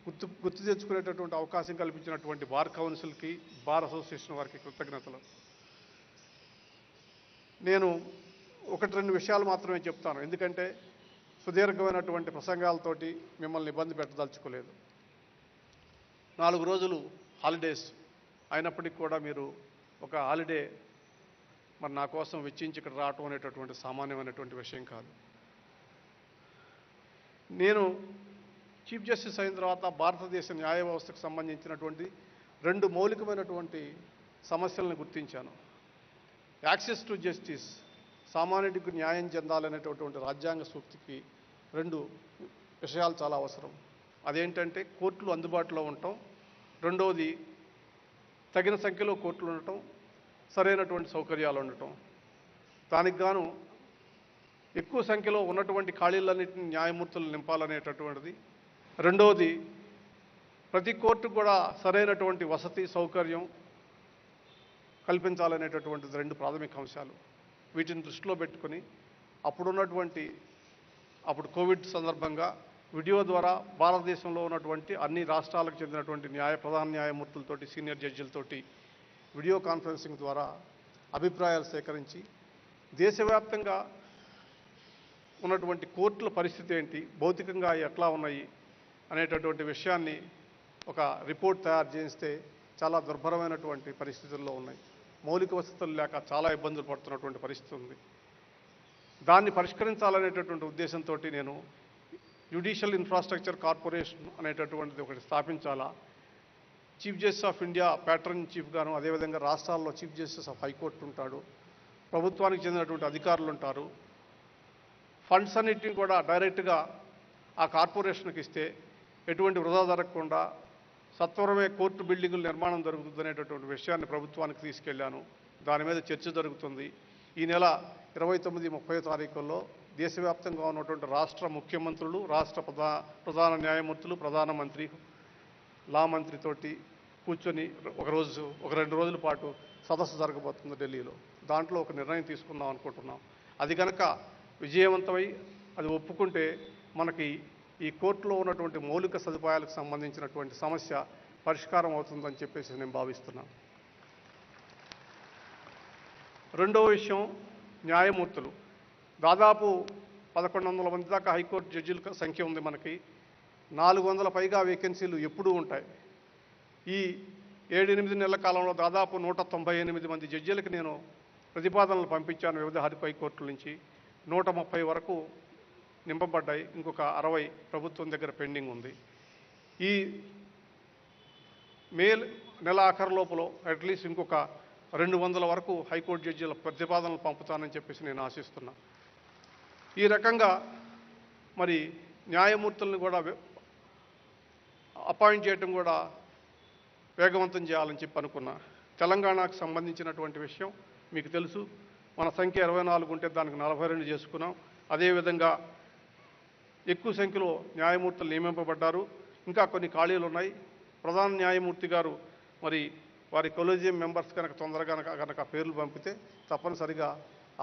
G: గుర్తు తెచ్చుకునేటటువంటి అవకాశం కల్పించినటువంటి బార్ కౌన్సిల్కి, బార్ అసోసియేషన్ వారికి కృతజ్ఞతలు. నేను 1-2 విషయాలు మాత్రమే చెప్తాను, ఎందుకంటే సుదీర్ఘమైనటువంటి ప్రసంగాలతోటి మిమ్మల్ని ఇబ్బంది పెట్టదలుచుకోలేదు. 4 రోజులు హాలిడేస్ అయినప్పటికీ కూడా మీరు ఒక హాలిడే మరి నా కోసం వెచ్చించి ఇక్కడ రావటం అనేటటువంటి సామాన్యమైనటువంటి విషయం కాదు. నేను చీఫ్ జస్టిస్ అయిన తర్వాత భారతదేశ న్యాయ వ్యవస్థకు సంబంధించినటువంటి 2 మౌలికమైనటువంటి సమస్యలను గుర్తించాను. యాక్సెస్ టు జస్టిస్, సామాన్యుడికి న్యాయం చెందాలనేటటువంటి రాజ్యాంగ సూక్తికి 2 విషయాలు చాలా అవసరం. అదేంటంటే కోర్టులు అందుబాటులో ఉండటం, రెండవది తగిన సంఖ్యలో కోర్టులు ఉండటం, సరైనటువంటి సౌకర్యాలు ఉండటం. దానికి గాను ఎక్కువ సంఖ్యలో ఉన్నటువంటి ఖాళీలన్నింటినీ న్యాయమూర్తులు నింపాలనేటటువంటిది. రెండవది ప్రతి కోర్టు కూడా సరైనటువంటి వసతి సౌకర్యం కల్పించాలనేటటువంటిది 2 ప్రాథమిక అంశాలు. వీటిని దృష్టిలో పెట్టుకొని అప్పుడు కోవిడ్ సందర్భంగా వీడియో ద్వారా భారతదేశంలో ఉన్నటువంటి అన్ని రాష్ట్రాలకు చెందినటువంటి ప్రధాన న్యాయమూర్తులతోటి, సీనియర్ జడ్జిలతోటి వీడియో కాన్ఫరెన్సింగ్ ద్వారా అభిప్రాయాలు సేకరించి దేశవ్యాప్తంగా ఉన్నటువంటి కోర్టుల పరిస్థితి ఏంటి, భౌతికంగా ఎట్లా ఉన్నాయి అనేటటువంటి విషయాన్ని ఒక రిపోర్ట్ తయారు చేస్తే చాలా దుర్భరమైనటువంటి పరిస్థితుల్లో ఉన్నాయి. మౌలిక వసతులు లేక చాలా ఇబ్బందులు పడుతున్నటువంటి పరిస్థితి ఉంది. దాన్ని పరిష్కరించాలనేటటువంటి ఉద్దేశంతో నేను జ్యుడిషియల్ ఇన్ఫ్రాస్ట్రక్చర్ కార్పొరేషన్ అనేటటువంటిది ఒకటి స్థాపించాలా, Chief Justice of India patron chief గాను, అదేవిధంగా రాష్ట్రాల్లో చీఫ్ జస్టిస్ ఆఫ్ హైకోర్టు ఉంటాడు, ప్రభుత్వానికి చెందినటువంటి అధికారులు ఉంటారు. ఫండ్స్ అన్నిటిని కూడా డైరెక్ట్గా ఆ కార్పొరేషన్కి ఇస్తే ఎటువంటి వృధా జరగకుండా సత్వరమే కోర్టు బిల్డింగుల నిర్మాణం జరుగుతుంది అనేటటువంటి విషయాన్ని ప్రభుత్వానికి తీసుకెళ్లాను. దాని మీద చర్చ జరుగుతుంది. ఈ నెల 29-30 తారీఖుల్లో దేశవ్యాప్తంగా ఉన్నటువంటి రాష్ట్ర ముఖ్యమంత్రులు, రాష్ట్ర ప్రధాన న్యాయమూర్తులు, ప్రధానమంత్రి, లా మంత్రితోటి కూర్చొని ఒక 2 రోజుల పాటు సదస్సు జరగబోతుంది ఢిల్లీలో. దాంట్లో ఒక నిర్ణయం తీసుకుందాం అనుకుంటున్నాం. అది కనుక విజయవంతమై అది ఒప్పుకుంటే మనకి ఈ కోర్టులో ఉన్నటువంటి మౌలిక సదుపాయాలకు సంబంధించినటువంటి సమస్య పరిష్కారం అవుతుందని చెప్పేసి నేను భావిస్తున్నాను. రెండవ విషయం న్యాయమూర్తులు. దాదాపు 1100 మంది దాకా హైకోర్టు జడ్జిల సంఖ్య ఉంది మనకి. 400 పైగా వేకెన్సీలు ఎప్పుడూ ఉంటాయి. ఈ 7-8 నెలల కాలంలో దాదాపు 198 మంది జడ్జిలకు నేను ప్రతిపాదనలు పంపించాను వివిధ హైకోర్టుల నుంచి. 130 వరకు నింపబడ్డాయి, ఇంకొక 60 ప్రభుత్వం దగ్గర పెండింగ్ ఉంది. ఈ మే నెల ఆఖరు లోపల అట్లీస్ట్ ఇంకొక 200 వరకు హైకోర్టు జడ్జీల ప్రతిపాదనలు పంపుతానని చెప్పేసి నేను ఆశిస్తున్నా. ఈ రకంగా మరి న్యాయమూర్తులను కూడా అపాయింట్ చేయడం కూడా వేగవంతం చేయాలని చెప్పి అనుకున్నా. తెలంగాణకు సంబంధించినటువంటి విషయం మీకు తెలుసు. మన సంఖ్య 24 ఉంటే దానికి 42 చేసుకున్నాం. అదేవిధంగా ఎక్కువ సంఖ్యలో న్యాయమూర్తులు నియమింపబడ్డారు. ఇంకా కొన్ని ఖాళీలు ఉన్నాయి. ప్రధాన న్యాయమూర్తి గారు మరి వారి కొలీజియం మెంబర్స్ తొందరగా కనుక పేర్లు పంపితే తప్పనిసరిగా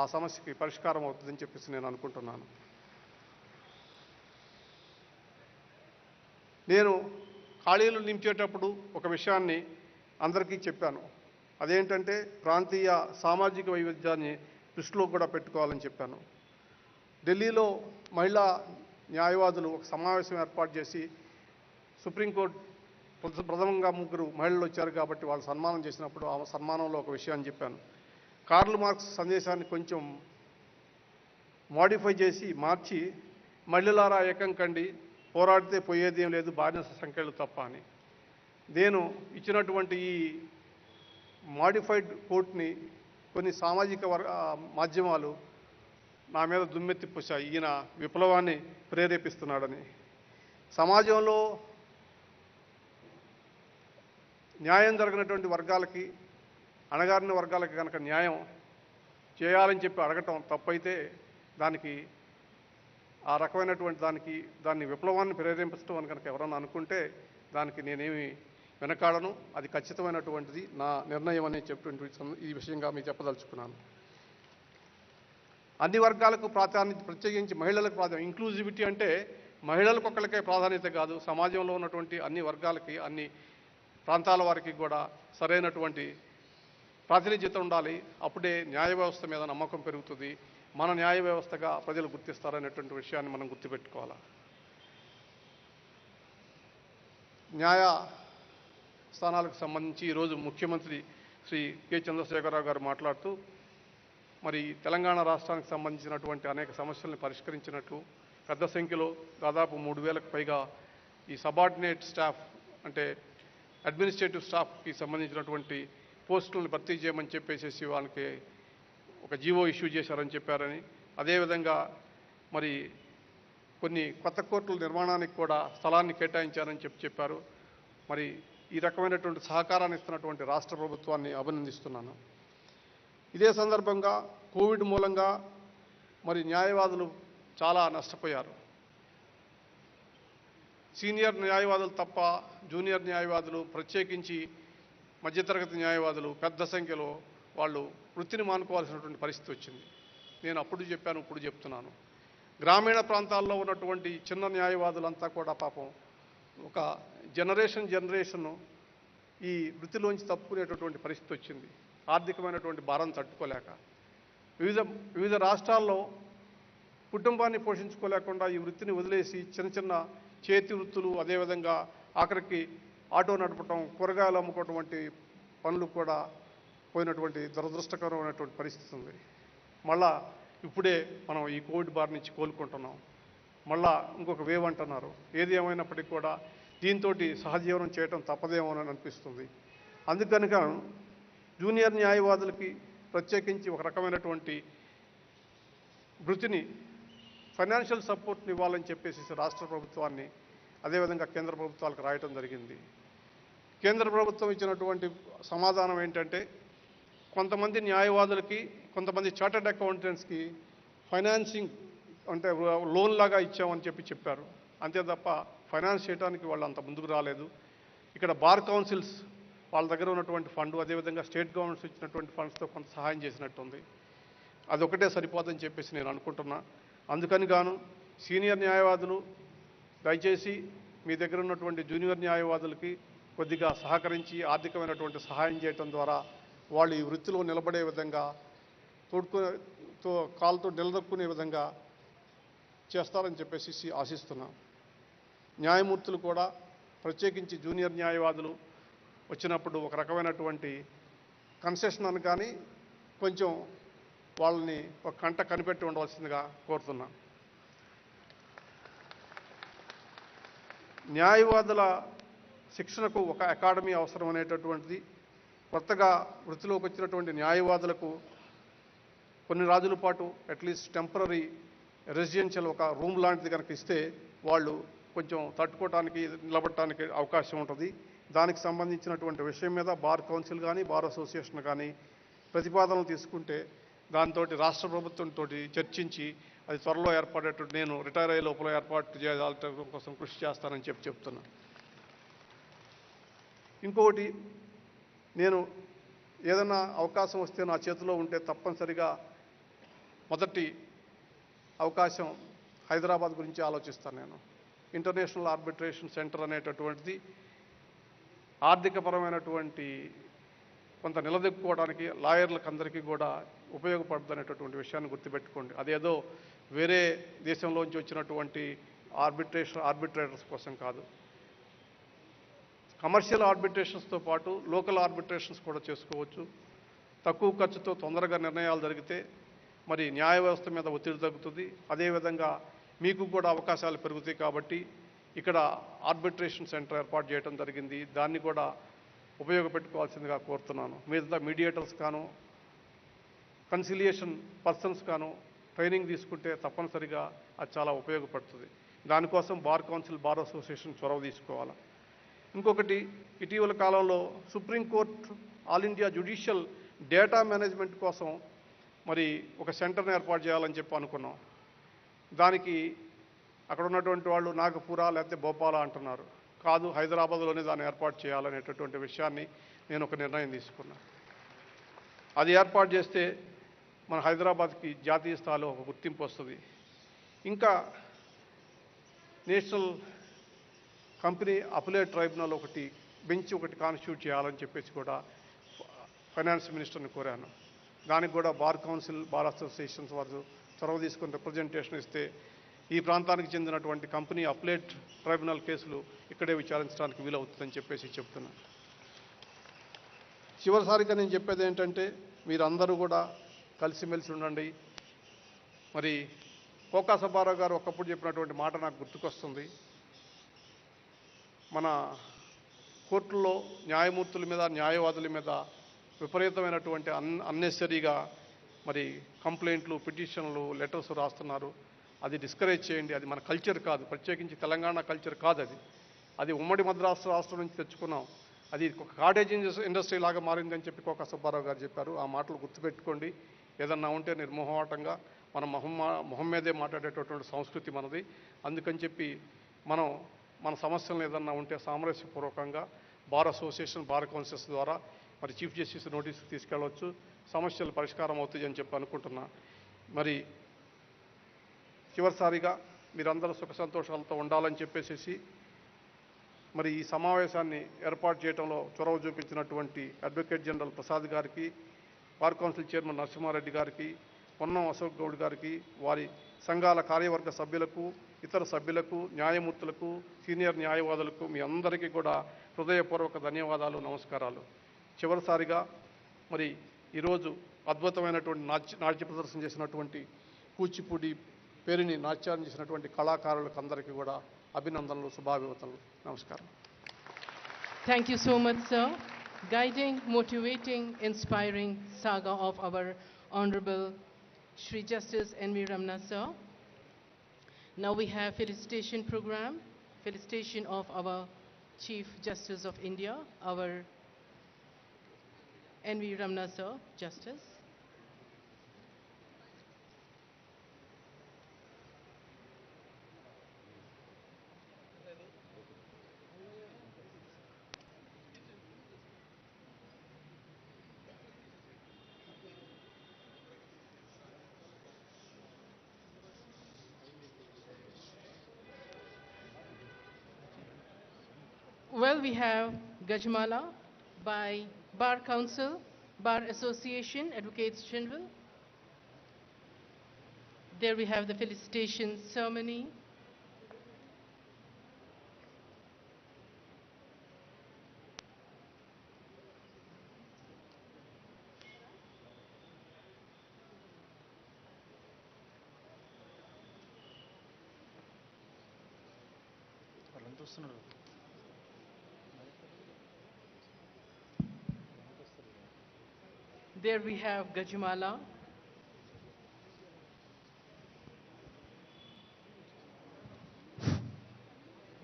G: ఆ సమస్యకి పరిష్కారం అవుతుందని చెప్పేసి నేను అనుకుంటున్నాను. నేను ఖాళీలు నింపేటప్పుడు ఒక విషయాన్ని అందరికీ చెప్పాను. అదేంటంటే ప్రాంతీయ సామాజిక వైవిధ్యాన్ని దృష్టిలో కూడా పెట్టుకోవాలని చెప్పాను. ఢిల్లీలో మహిళా న్యాయవాదులు ఒక సమావేశం ఏర్పాటు చేసి సుప్రీంకోర్టు ప్రథమంగా 3 మహిళలు వచ్చారు కాబట్టి వాళ్ళు సన్మానం చేసినప్పుడు ఆ సన్మానంలో ఒక విషయాన్ని చెప్పాను. కార్ల్ మార్క్స్ సందేశాన్ని కొంచెం మోడిఫై చేసి మార్చి మహిళలారా ఏకం కండి, పోరాడితే పోయేదేం లేదు, బానిస సంఖ్యలు తప్ప అని. నేను ఇచ్చినటువంటి ఈ మాడిఫైడ్ కోర్టుని కొన్ని సామాజిక మాధ్యమాలు నా మీద దుమ్మెత్తి పూసా, ఈయన విప్లవాన్ని ప్రేరేపిస్తున్నాడని. సమాజంలో న్యాయం జరిగినటువంటి వర్గాలకి, అణగారిన వర్గాలకి కనుక న్యాయం చేయాలని చెప్పి అడగటం తప్పైతే దానికి ఆ రకమైనటువంటి దాన్ని విప్లవాన్ని ప్రేరేపించడం అని కనుక ఎవరన్నా అనుకుంటే దానికి నేనేమి వెనకాడను. అది ఖచ్చితమైనటువంటిది నా నిర్ణయం అని చెప్పినటువంటి ఈ విషయంగా మీకు చెప్పదలుచుకున్నాను. అన్ని వర్గాలకు ప్రాధాన్యత, ప్రత్యేకించి మహిళలకు ప్రాధాన్యత. ఇంక్లూజివిటీ అంటే మహిళలకు ఒక్కరికే ప్రాధాన్యత కాదు, సమాజంలో ఉన్నటువంటి అన్ని వర్గాలకి, అన్ని ప్రాంతాల వారికి కూడా సరైనటువంటి ప్రాతినిధ్యత ఉండాలి. అప్పుడే న్యాయ వ్యవస్థ మీద నమ్మకం పెరుగుతుంది, మన న్యాయ వ్యవస్థగా ప్రజలు గుర్తిస్తారనేటువంటి విషయాన్ని మనం గుర్తుపెట్టుకోవాలి. న్యాయ స్థానాలకు సంబంధించి ఈరోజు ముఖ్యమంత్రి శ్రీ కె చంద్రశేఖరరావు గారు మాట్లాడుతూ మరి తెలంగాణ రాష్ట్రానికి సంబంధించినటువంటి అనేక సమస్యలను పరిష్కరించినట్లు, పెద్ద సంఖ్యలో దాదాపు 3,000కు పైగా ఈ సబార్డినేట్ స్టాఫ్ అంటే అడ్మినిస్ట్రేటివ్ స్టాఫ్కి సంబంధించినటువంటి పోస్టులను భర్తీ చేయమని చెప్పేసి వాళ్ళకి ఒక జీవో ఇష్యూ చేశారని చెప్పారని, అదేవిధంగా మరి కొన్ని కొత్త కోర్టుల నిర్మాణానికి కూడా స్థలాన్ని కేటాయించారని చెప్పారు. మరి ఈ రకమైనటువంటి సహకారాన్ని ఇస్తున్నటువంటి రాష్ట్ర ప్రభుత్వాన్ని అభినందిస్తున్నాను. ఇదే సందర్భంగా కోవిడ్ మూలంగా మరి న్యాయవాదులు చాలా నష్టపోయారు. సీనియర్ న్యాయవాదులు తప్ప జూనియర్ న్యాయవాదులు, ప్రత్యేకించి మధ్యతరగతి న్యాయవాదులు పెద్ద సంఖ్యలో వాళ్ళు వృత్తిని మానుకోవాల్సినటువంటి పరిస్థితి వచ్చింది. నేను అప్పుడు చెప్పాను, ఇప్పుడు చెప్తున్నాను. గ్రామీణ ప్రాంతాల్లో ఉన్నటువంటి చిన్న న్యాయవాదులంతా కూడా పాపం ఒక జనరేషన్ ఈ వృత్తిలోంచి తప్పుకునేటటువంటి పరిస్థితి వచ్చింది, ఆర్థికమైనటువంటి భారం తట్టుకోలేక. వివిధ రాష్ట్రాల్లో కుటుంబాన్ని పోషించుకోలేకుండా ఈ వృత్తిని వదిలేసి చిన్న చేతి వృత్తులు, అదేవిధంగా ఆఖరికి ఆటో నడపటం, కూరగాయలు అమ్ముకోవటం వంటి పనులు కూడా పోయినటువంటి దురదృష్టకరమైనటువంటి పరిస్థితి ఉంది. మళ్ళా ఇప్పుడే మనం ఈ కోవిడ్ బారి నుంచి కోలుకుంటున్నాం, మళ్ళా ఇంకొక వేవ్ అంటున్నారు. ఏది ఏమైనప్పటికీ కూడా దీంతో సహజీవనం చేయటం తప్పదేమోనని అనిపిస్తుంది. అందుకనుక జూనియర్ న్యాయవాదులకి ప్రత్యేకించి ఒక రకమైనటువంటి వృత్తిని, ఫైనాన్షియల్ సపోర్ట్ని ఇవ్వాలని చెప్పేసి రాష్ట్ర ప్రభుత్వాన్ని, అదేవిధంగా కేంద్ర ప్రభుత్వాలకు రాయటం జరిగింది. కేంద్ర ప్రభుత్వం ఇచ్చినటువంటి సమాధానం ఏంటంటే, కొంతమంది న్యాయవాదులకి, కొంతమంది చార్టర్డ్ అకౌంటెంట్స్కి ఫైనాన్సింగ్ అంటే లోన్ లాగా ఇచ్చామని చెప్పారు. అంతే తప్ప ఫైనాన్స్ చేయడానికి వాళ్ళు అంత ముందుకు రాలేదు. ఇక్కడ బార్ కౌన్సిల్స్ వాళ్ళ దగ్గర ఉన్నటువంటి ఫండ్, అదేవిధంగా స్టేట్ గవర్నమెంట్స్ ఇచ్చినటువంటి ఫండ్స్తో కొంత సహాయం చేసినట్టుంది. అదొకటే సరిపోదని చెప్పేసి నేను అనుకుంటున్నా. అందుకని గాను సీనియర్ న్యాయవాదులు దయచేసి మీ దగ్గర ఉన్నటువంటి జూనియర్ న్యాయవాదులకి కొద్దిగా సహకరించి ఆర్థికమైనటువంటి సహాయం చేయటం ద్వారా వాళ్ళు ఈ వృత్తిలో నిలబడే విధంగా, కాలుతో నిలదొక్కునే విధంగా చేస్తారని చెప్పేసి ఆశిస్తున్నాం. న్యాయమూర్తులు కూడా ప్రత్యేకించి జూనియర్ న్యాయవాదులు వచ్చినప్పుడు ఒక రకమైనటువంటి కన్సెషన్ అని కానీ కొంచెం వాళ్ళని ఒక కంట కనిపెట్టి ఉండవలసిందిగా కోరుతున్నా. న్యాయవాదుల శిక్షణకు ఒక అకాడమీ అవసరం అనేటటువంటిది, కొత్తగా వృత్తిలోకి వచ్చినటువంటి న్యాయవాదులకు కొన్ని రోజుల పాటు అట్లీస్ట్ టెంపరరీ రెసిడెన్షియల్ ఒక రూమ్ లాంటిది కనుక ఇస్తే వాళ్ళు కొంచెం తట్టుకోవటానికి, నిలబడటానికి అవకాశం ఉంటుంది. దానికి సంబంధించినటువంటి విషయం మీద బార్ కౌన్సిల్ కానీ, బార్ అసోసియేషన్ కానీ ప్రతిపాదనలు తీసుకుంటే దాంతో రాష్ట్ర ప్రభుత్వంతో చర్చించి అది త్వరలో ఏర్పడేటట్టు, నేను రిటైర్ అయ్యే లోపల ఏర్పాటు చేయడం కోసం కృషి చేస్తానని చెప్తున్నా. ఇంకొకటి, నేను ఏదైనా అవకాశం వస్తే నా చేతిలో ఉంటే తప్పనిసరిగా మొదటి అవకాశం హైదరాబాద్ గురించి ఆలోచిస్తాను. నేను ఇంటర్నేషనల్ ఆర్బిట్రేషన్ సెంటర్ అనేటటువంటిది ఆర్థికపరమైనటువంటి కొంత నిలదొక్కుకోవడానికి లాయర్లకు అందరికీ కూడా ఉపయోగపడుతుంది అనేటటువంటి విషయాన్ని గుర్తుపెట్టుకోండి. అదేదో వేరే దేశంలోంచి వచ్చినటువంటి ఆర్బిట్రేటర్స్ కోసం కాదు. కమర్షియల్ ఆర్బిట్రేషన్స్తో పాటు లోకల్ ఆర్బిట్రేషన్స్ కూడా చేసుకోవచ్చు. తక్కువ ఖర్చుతో తొందరగా నిర్ణయాలు జరిగితే మరి న్యాయ వ్యవస్థ మీద ఒత్తిడి తగ్గుతుంది. అదేవిధంగా మీకు కూడా అవకాశాలు పెరుగుతాయి. కాబట్టి ఇక్కడ ఆర్బిట్రేషన్ సెంటర్ ఏర్పాటు చేయడం జరిగింది. దాన్ని కూడా ఉపయోగపెట్టుకోవాల్సిందిగా కోరుతున్నాను. మిగతా మీడియేటర్స్ కాను, కన్సిలియేషన్ పర్సన్స్ కాను ట్రైనింగ్ తీసుకుంటే తప్పనిసరిగా అది చాలా ఉపయోగపడుతుంది. దానికోసం బార్ కౌన్సిల్, బార్ అసోసియేషన్ చొరవ తీసుకోవాలి. ఇంకొకటి, ఇటీవల కాలంలో supreme court all India judicial data management కోసం మరి ఒక సెంటర్ని ఏర్పాటు చేయాలని చెప్పి అనుకున్నాం. దానికి అక్కడ ఉన్నటువంటి వాళ్ళు నాగపూరా లేకపోతే భోపాల అంటున్నారు. కాదు, హైదరాబాద్లోనే దాన్ని ఏర్పాటు చేయాలనేటటువంటి విషయాన్ని నేను ఒక నిర్ణయం తీసుకున్నాను. అది ఏర్పాటు చేస్తే మన హైదరాబాద్కి జాతీయ స్థాయిలో ఒక గుర్తింపు వస్తుంది. ఇంకా నేషనల్ కంపెనీ అపిలేట్ ట్రైబ్యునల్ ఒకటి, బెంచ్ ఒకటి కాన్స్టిట్యూట్ చేయాలని చెప్పేసి కూడా ఫైనాన్స్ మినిస్టర్ని కోరాను. దానికి కూడా బార్ కౌన్సిల్, బార్ అసోసియేషన్స్ వారు చొరవ తీసుకుని రిప్రజెంటేషన్ ఇస్తే ఈ ప్రాంతానికి చెందినటువంటి కంపెనీ అపిలేట్ ట్రైబ్యునల్ కేసులు ఇక్కడే విచారించడానికి వీలవుతుందని చెప్పేసి చెప్తున్నాను. చివరిసారిగా నేను చెప్పేది ఏంటంటే, మీరందరూ కూడా కలిసిమెలిసి ఉండండి. మరి కోకా సుబ్బారావు గారు ఒకప్పుడు చెప్పినటువంటి మాట నాకు గుర్తుకొస్తుంది. మన కోర్టుల్లో న్యాయమూర్తుల మీద, న్యాయవాదుల మీద విపరీతమైనటువంటి అన్నెసరీగా మరి కంప్లైంట్లు, పిటిషన్లు, లెటర్స్ రాస్తున్నారు. అది డిస్కరేజ్ చేయండి. అది మన కల్చర్ కాదు, ప్రత్యేకించి తెలంగాణ కల్చర్ కాదు. అది ఉమ్మడి మద్రాసు రాష్ట్రం నుంచి తెచ్చుకున్నాం. అది ఒక కాటేజ్ ఇండస్ట్రీ లాగా మారిందని చెప్పి కోకా సుబ్బారావు గారు చెప్పారు. ఆ మాటలు గుర్తుపెట్టుకోండి. ఏదన్నా ఉంటే నిర్మోహమాటంగా మన మొహం మీదే మాట్లాడేటటువంటి సంస్కృతి మనది. అందుకని చెప్పి మన సమస్యలను ఏదన్నా ఉంటే సామరస్యపూర్వకంగా బార్ అసోసియేషన్, బార్ కౌన్సిల్స్ ద్వారా మరి చీఫ్ జస్టిస్ నోటీస్కి తీసుకెళ్ళవచ్చు. సమస్యలు పరిష్కారం అవుతాయి అని చెప్పి అనుకుంటున్నా. మరి చివరిసారిగా మీరందరూ సుఖ సంతోషాలతో ఉండాలని చెప్పేసి మరి ఈ సమావేశాన్ని ఏర్పాటు చేయడంలో చొరవ చూపించినటువంటి అడ్వకేట్ జనరల్ ప్రసాద్ గారికి, బార్ కౌన్సిల్ చైర్మన్ నరసింహారెడ్డి గారికి, పొన్నం అశోక్ గౌడ్ గారికి, వారి సంఘాల కార్యవర్గ సభ్యులకు, ఇతర సభ్యులకు, న్యాయమూర్తులకు, సీనియర్ న్యాయవాదులకు మీ అందరికీ కూడా హృదయపూర్వక ధన్యవాదాలు, నమస్కారాలు. చివరిసారిగా మరి ఈరోజు అద్భుతమైనటువంటి నాట్య ప్రదర్శన చేసినటువంటి కూచిపూడి పేరుని నాట్యాన్ని చేసినటువంటి కళాకారులకు అందరికీ కూడా అభినందనలు, శుభాభివందనలు. నమస్కారం.
A: Thank you so much, sir. Guiding, motivating, inspiring saga of our Honorable Shri Justice N.V. Ramana, sir. Now we have felicitation program, felicitation of our Chief Justice of India, our N.V. Ramana, sir, Justice. Well, we have Gajmala by Bar Council, Bar Association, Advocates General. There we have the felicitation ceremony. There we have Gajmala.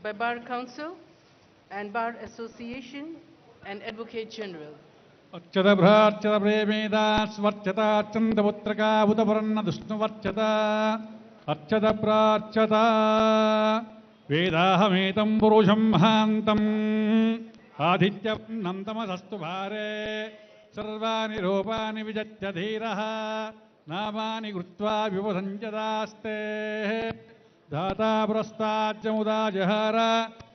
A: By Bar Council and Bar Association and Advocate General.
H: అక్షరభ్రాక్షర ప్రేమేదా స్వర్చత చంద్రపుత్రక ఉదపరన్న దుష్ణువర్చత అర్చత ప్రార్చత వేదాహమేతం పురుషం మహాంతం ఆదిత్యవర్ణం తమసస్తు భారే సర్వాణి రూపాని విజత్య ధీరః నామాని కృత్వా వివసంచదాస్తే దాతా పురస్తాజ్యముదా జహార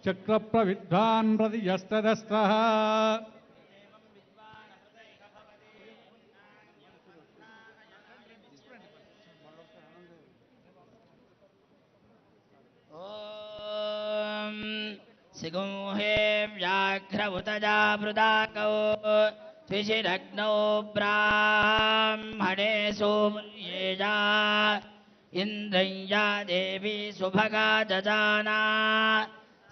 H: చక్రప్రవిద్వాన్ ప్రతియస్తదస్త్రః
I: सिगुंहे व्याघ्रभुतजा वृदाकौ त्विशिरग्नौ ब्राह्मणे सोमर्येजा इन्द्रय्या देवी सुभगा ददाना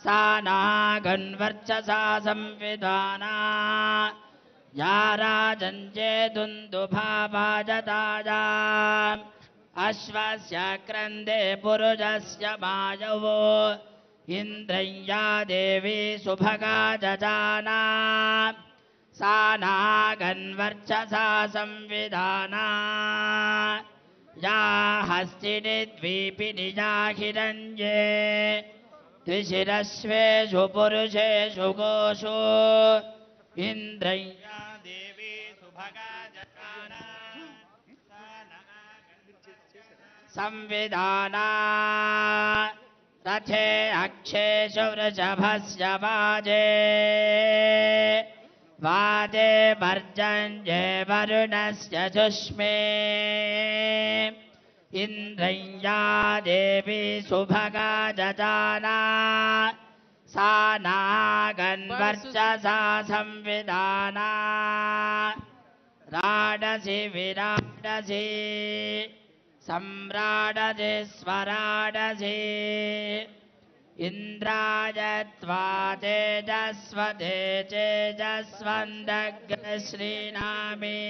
I: सा नागन्वर्चसा संविधाना या राजञ्चे दुन्दुभावाजताजा अश्वस्य क्रन्दे पुरुषस्य मायवो इन्द्रय्या देवी सुभगा जजाना सा नागन्वर्चसा संविधाना या हस्तिनि द्वीपिनि या हिरण्ये त्रिशिरश्वेषु पुरुषेषु गोषु इन्द्रय्या देवी सुभगा जजाना संविधाना रथे अक्षेषु वृषभस्य वाजे वाजे पर्जन्ये वरुणस्य जुष्मे इन्द्रय्या देवी सुभगा जजाना सा नागन्वर्चसा संविधाना राडसि विराडसि सम्राडसि स्वराडसि इन्द्राय त्वा तेजस्वते तेजस्वन्दग्रश्रीणामे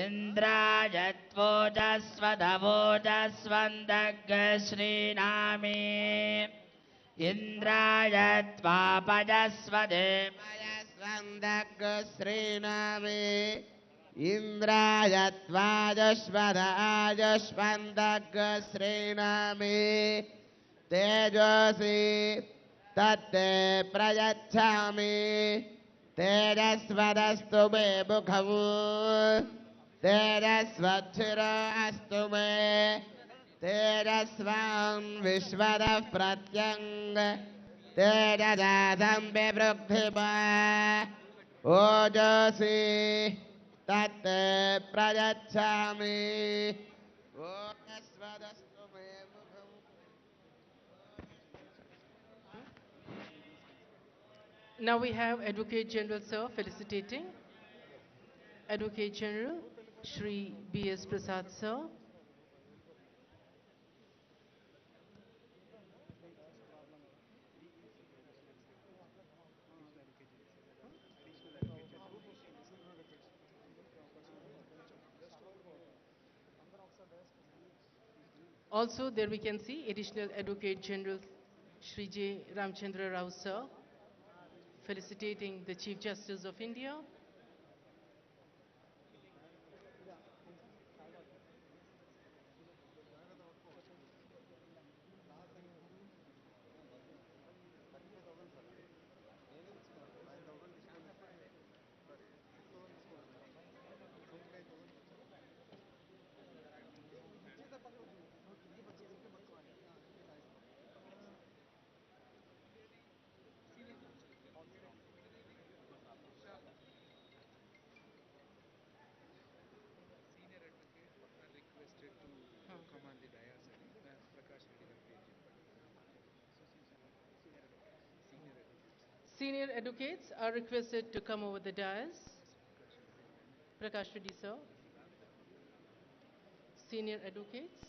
I: इन्द्राय त्वोजस्वदवोजस्वन्दग्रश्रीणामे इन्द्राय त्वापजस्वते पयस्वन्दग्रश्रीणामे इन्द्राय त्वाजस्वदाजस्वन्दग्रश्रीणामे तेजसि तत्ते प्रयच्छामि तेजस्वदस्तु मे मुखम् तेजस्वच्छिरो अस्तु मे तेजस्वान् विश्वतः प्रत्यङ्ग तेजसादं विवृद्धिमा ओजसि तत्ते प्रयच्छामि ओजस्वदस्तु मे मुखम्.
A: Now we have Advocate General Sir felicitating. Advocate General Shri B.S. Prasad Sir. Also there we can see Additional Advocate General Shri J. Ramchandra Rao Sir felicitating the Chief Justice of India. Senior advocates are requested to come over the dais. Prakash Reddy sir. Senior advocates.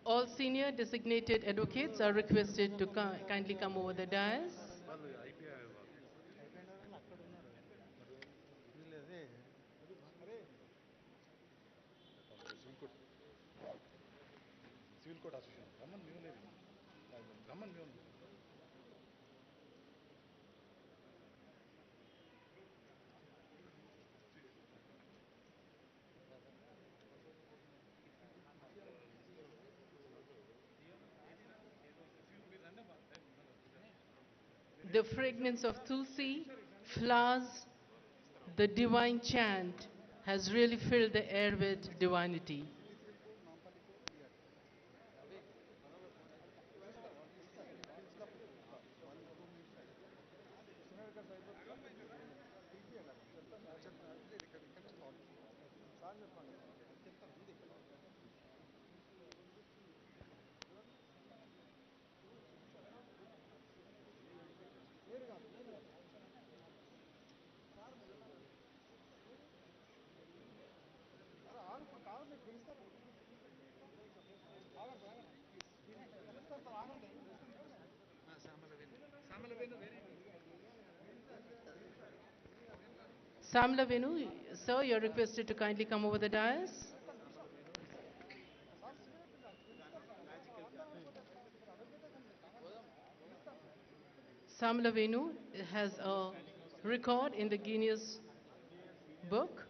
A: All senior designated advocates are requested to kindly come over the dais. The fragrance of tulsi, flowers, the divine chant has really filled the air with divinity. Samla Venu, sir, you're requested to kindly come over the dais. Samla Venu has a record in the Guinness Book,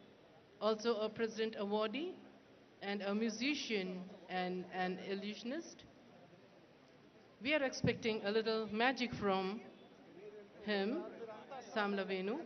A: also a President Awardee, and a musician and an illusionist. We are expecting a little magic from him, Samla Venu.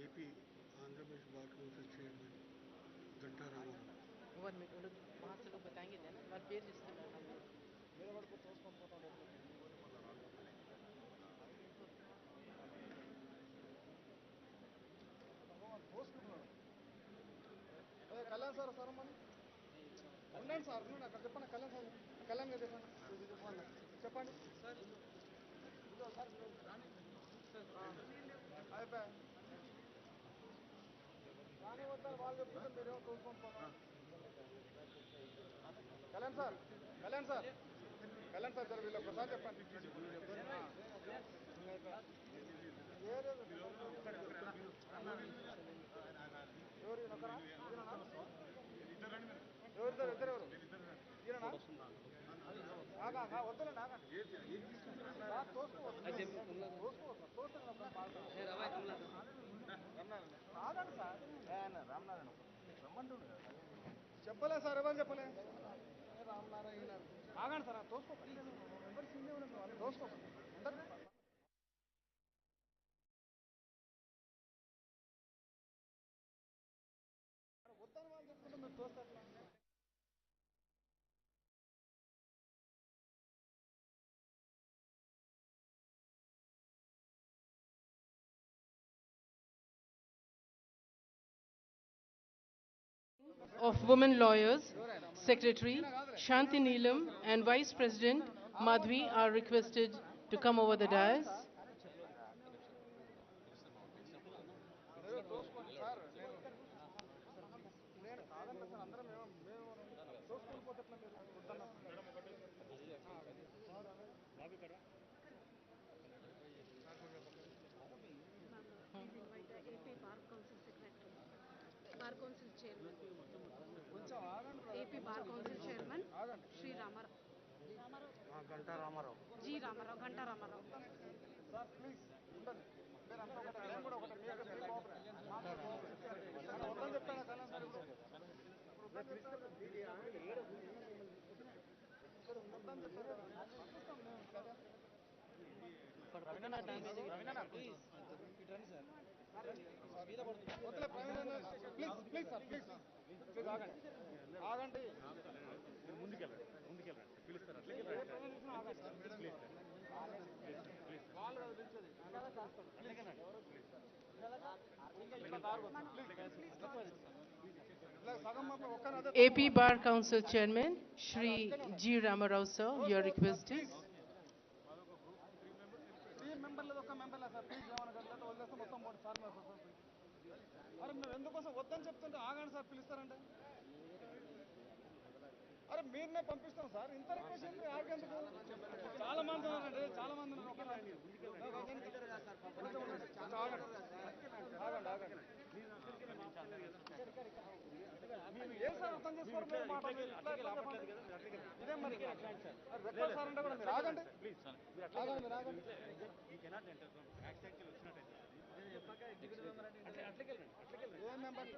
J: AP Andhra Pradesh bar council chairman Ganta Ramarao.
A: One minute, वहाँ से लोग बताएंगे ना, बार पेड़ जिसका
E: Kalyan sir sir అమ్మని ఉండండి sir ఉండండి అక్కడ చెప్పండి కళ్యాణ్ సార్ కళ్యాణ్ గారు చెప్పండి సార్ అయిపోయా కానీ వద్దారు వాళ్ళు చెప్తుంటే మీరేమో చూసుకొని పోతాం Kalyan sir Kalyan sir Kalyan sir వీళ్ళు ఒకసారి చెప్పండి ఎవరు ఒకరా ఎవరిద్దరు ఇద్దరెవరు ఈయన వద్దులేండి ఆగండి సార్ రామనారాయణ రమ్మంటుండు చెప్పలే సార్ ఎవరు చెప్పలే రామనారాయణ ఆగండి సార్ తోసుకోండి ఎవరు సీనియర్ తోసుకోండి వద్దని వాళ్ళు చెప్తుంటే మీరు తోస్తారు
A: of women lawyers, Secretary Shanti Neelam and Vice President Madhvi are requested to come over the dais.
B: Bar council chairman AP bar council chairman Shri Ramarao
J: Ganta Ramarao
B: G Ramarao Ganta Ramarao
E: sir please ఉండండి మీరు అంతా ఒకటి నేను కూడా ఒకటి మీ వద్దని చెప్పాను కళ్యాణ్ సార్ ఇప్పుడు వద్దని చెప్పాను ప్లీజ్ వద్దులే please please sir please please ఆగండి ఆగండి ముందుకెళ్ళండి పిలుస్తారు వాళ్ళు కదా పిలిచేది
A: AP Bar Council Chairman, Shri G. Ramarao sir, your request is.
E: అరే మేము ఎందుకోసం వద్దని చెప్తుంటే ఆగండి సార్ పిలుస్తారంటే అరే మీరునే పంపిస్తాం సార్ ఇంత రిక్వెస్ట్ ఆగేందుకు చాలా మంది ఉన్నారండి చాలా మంది ఉన్నారు ఏ సార్ అర్థం చేసుకోరు ఇదే మరి రిక్వెస్ట్ సార్ అంటే కూడా మీరు ఆగండి ఆగండి మీరు ఆగండి ఏ మెంబర్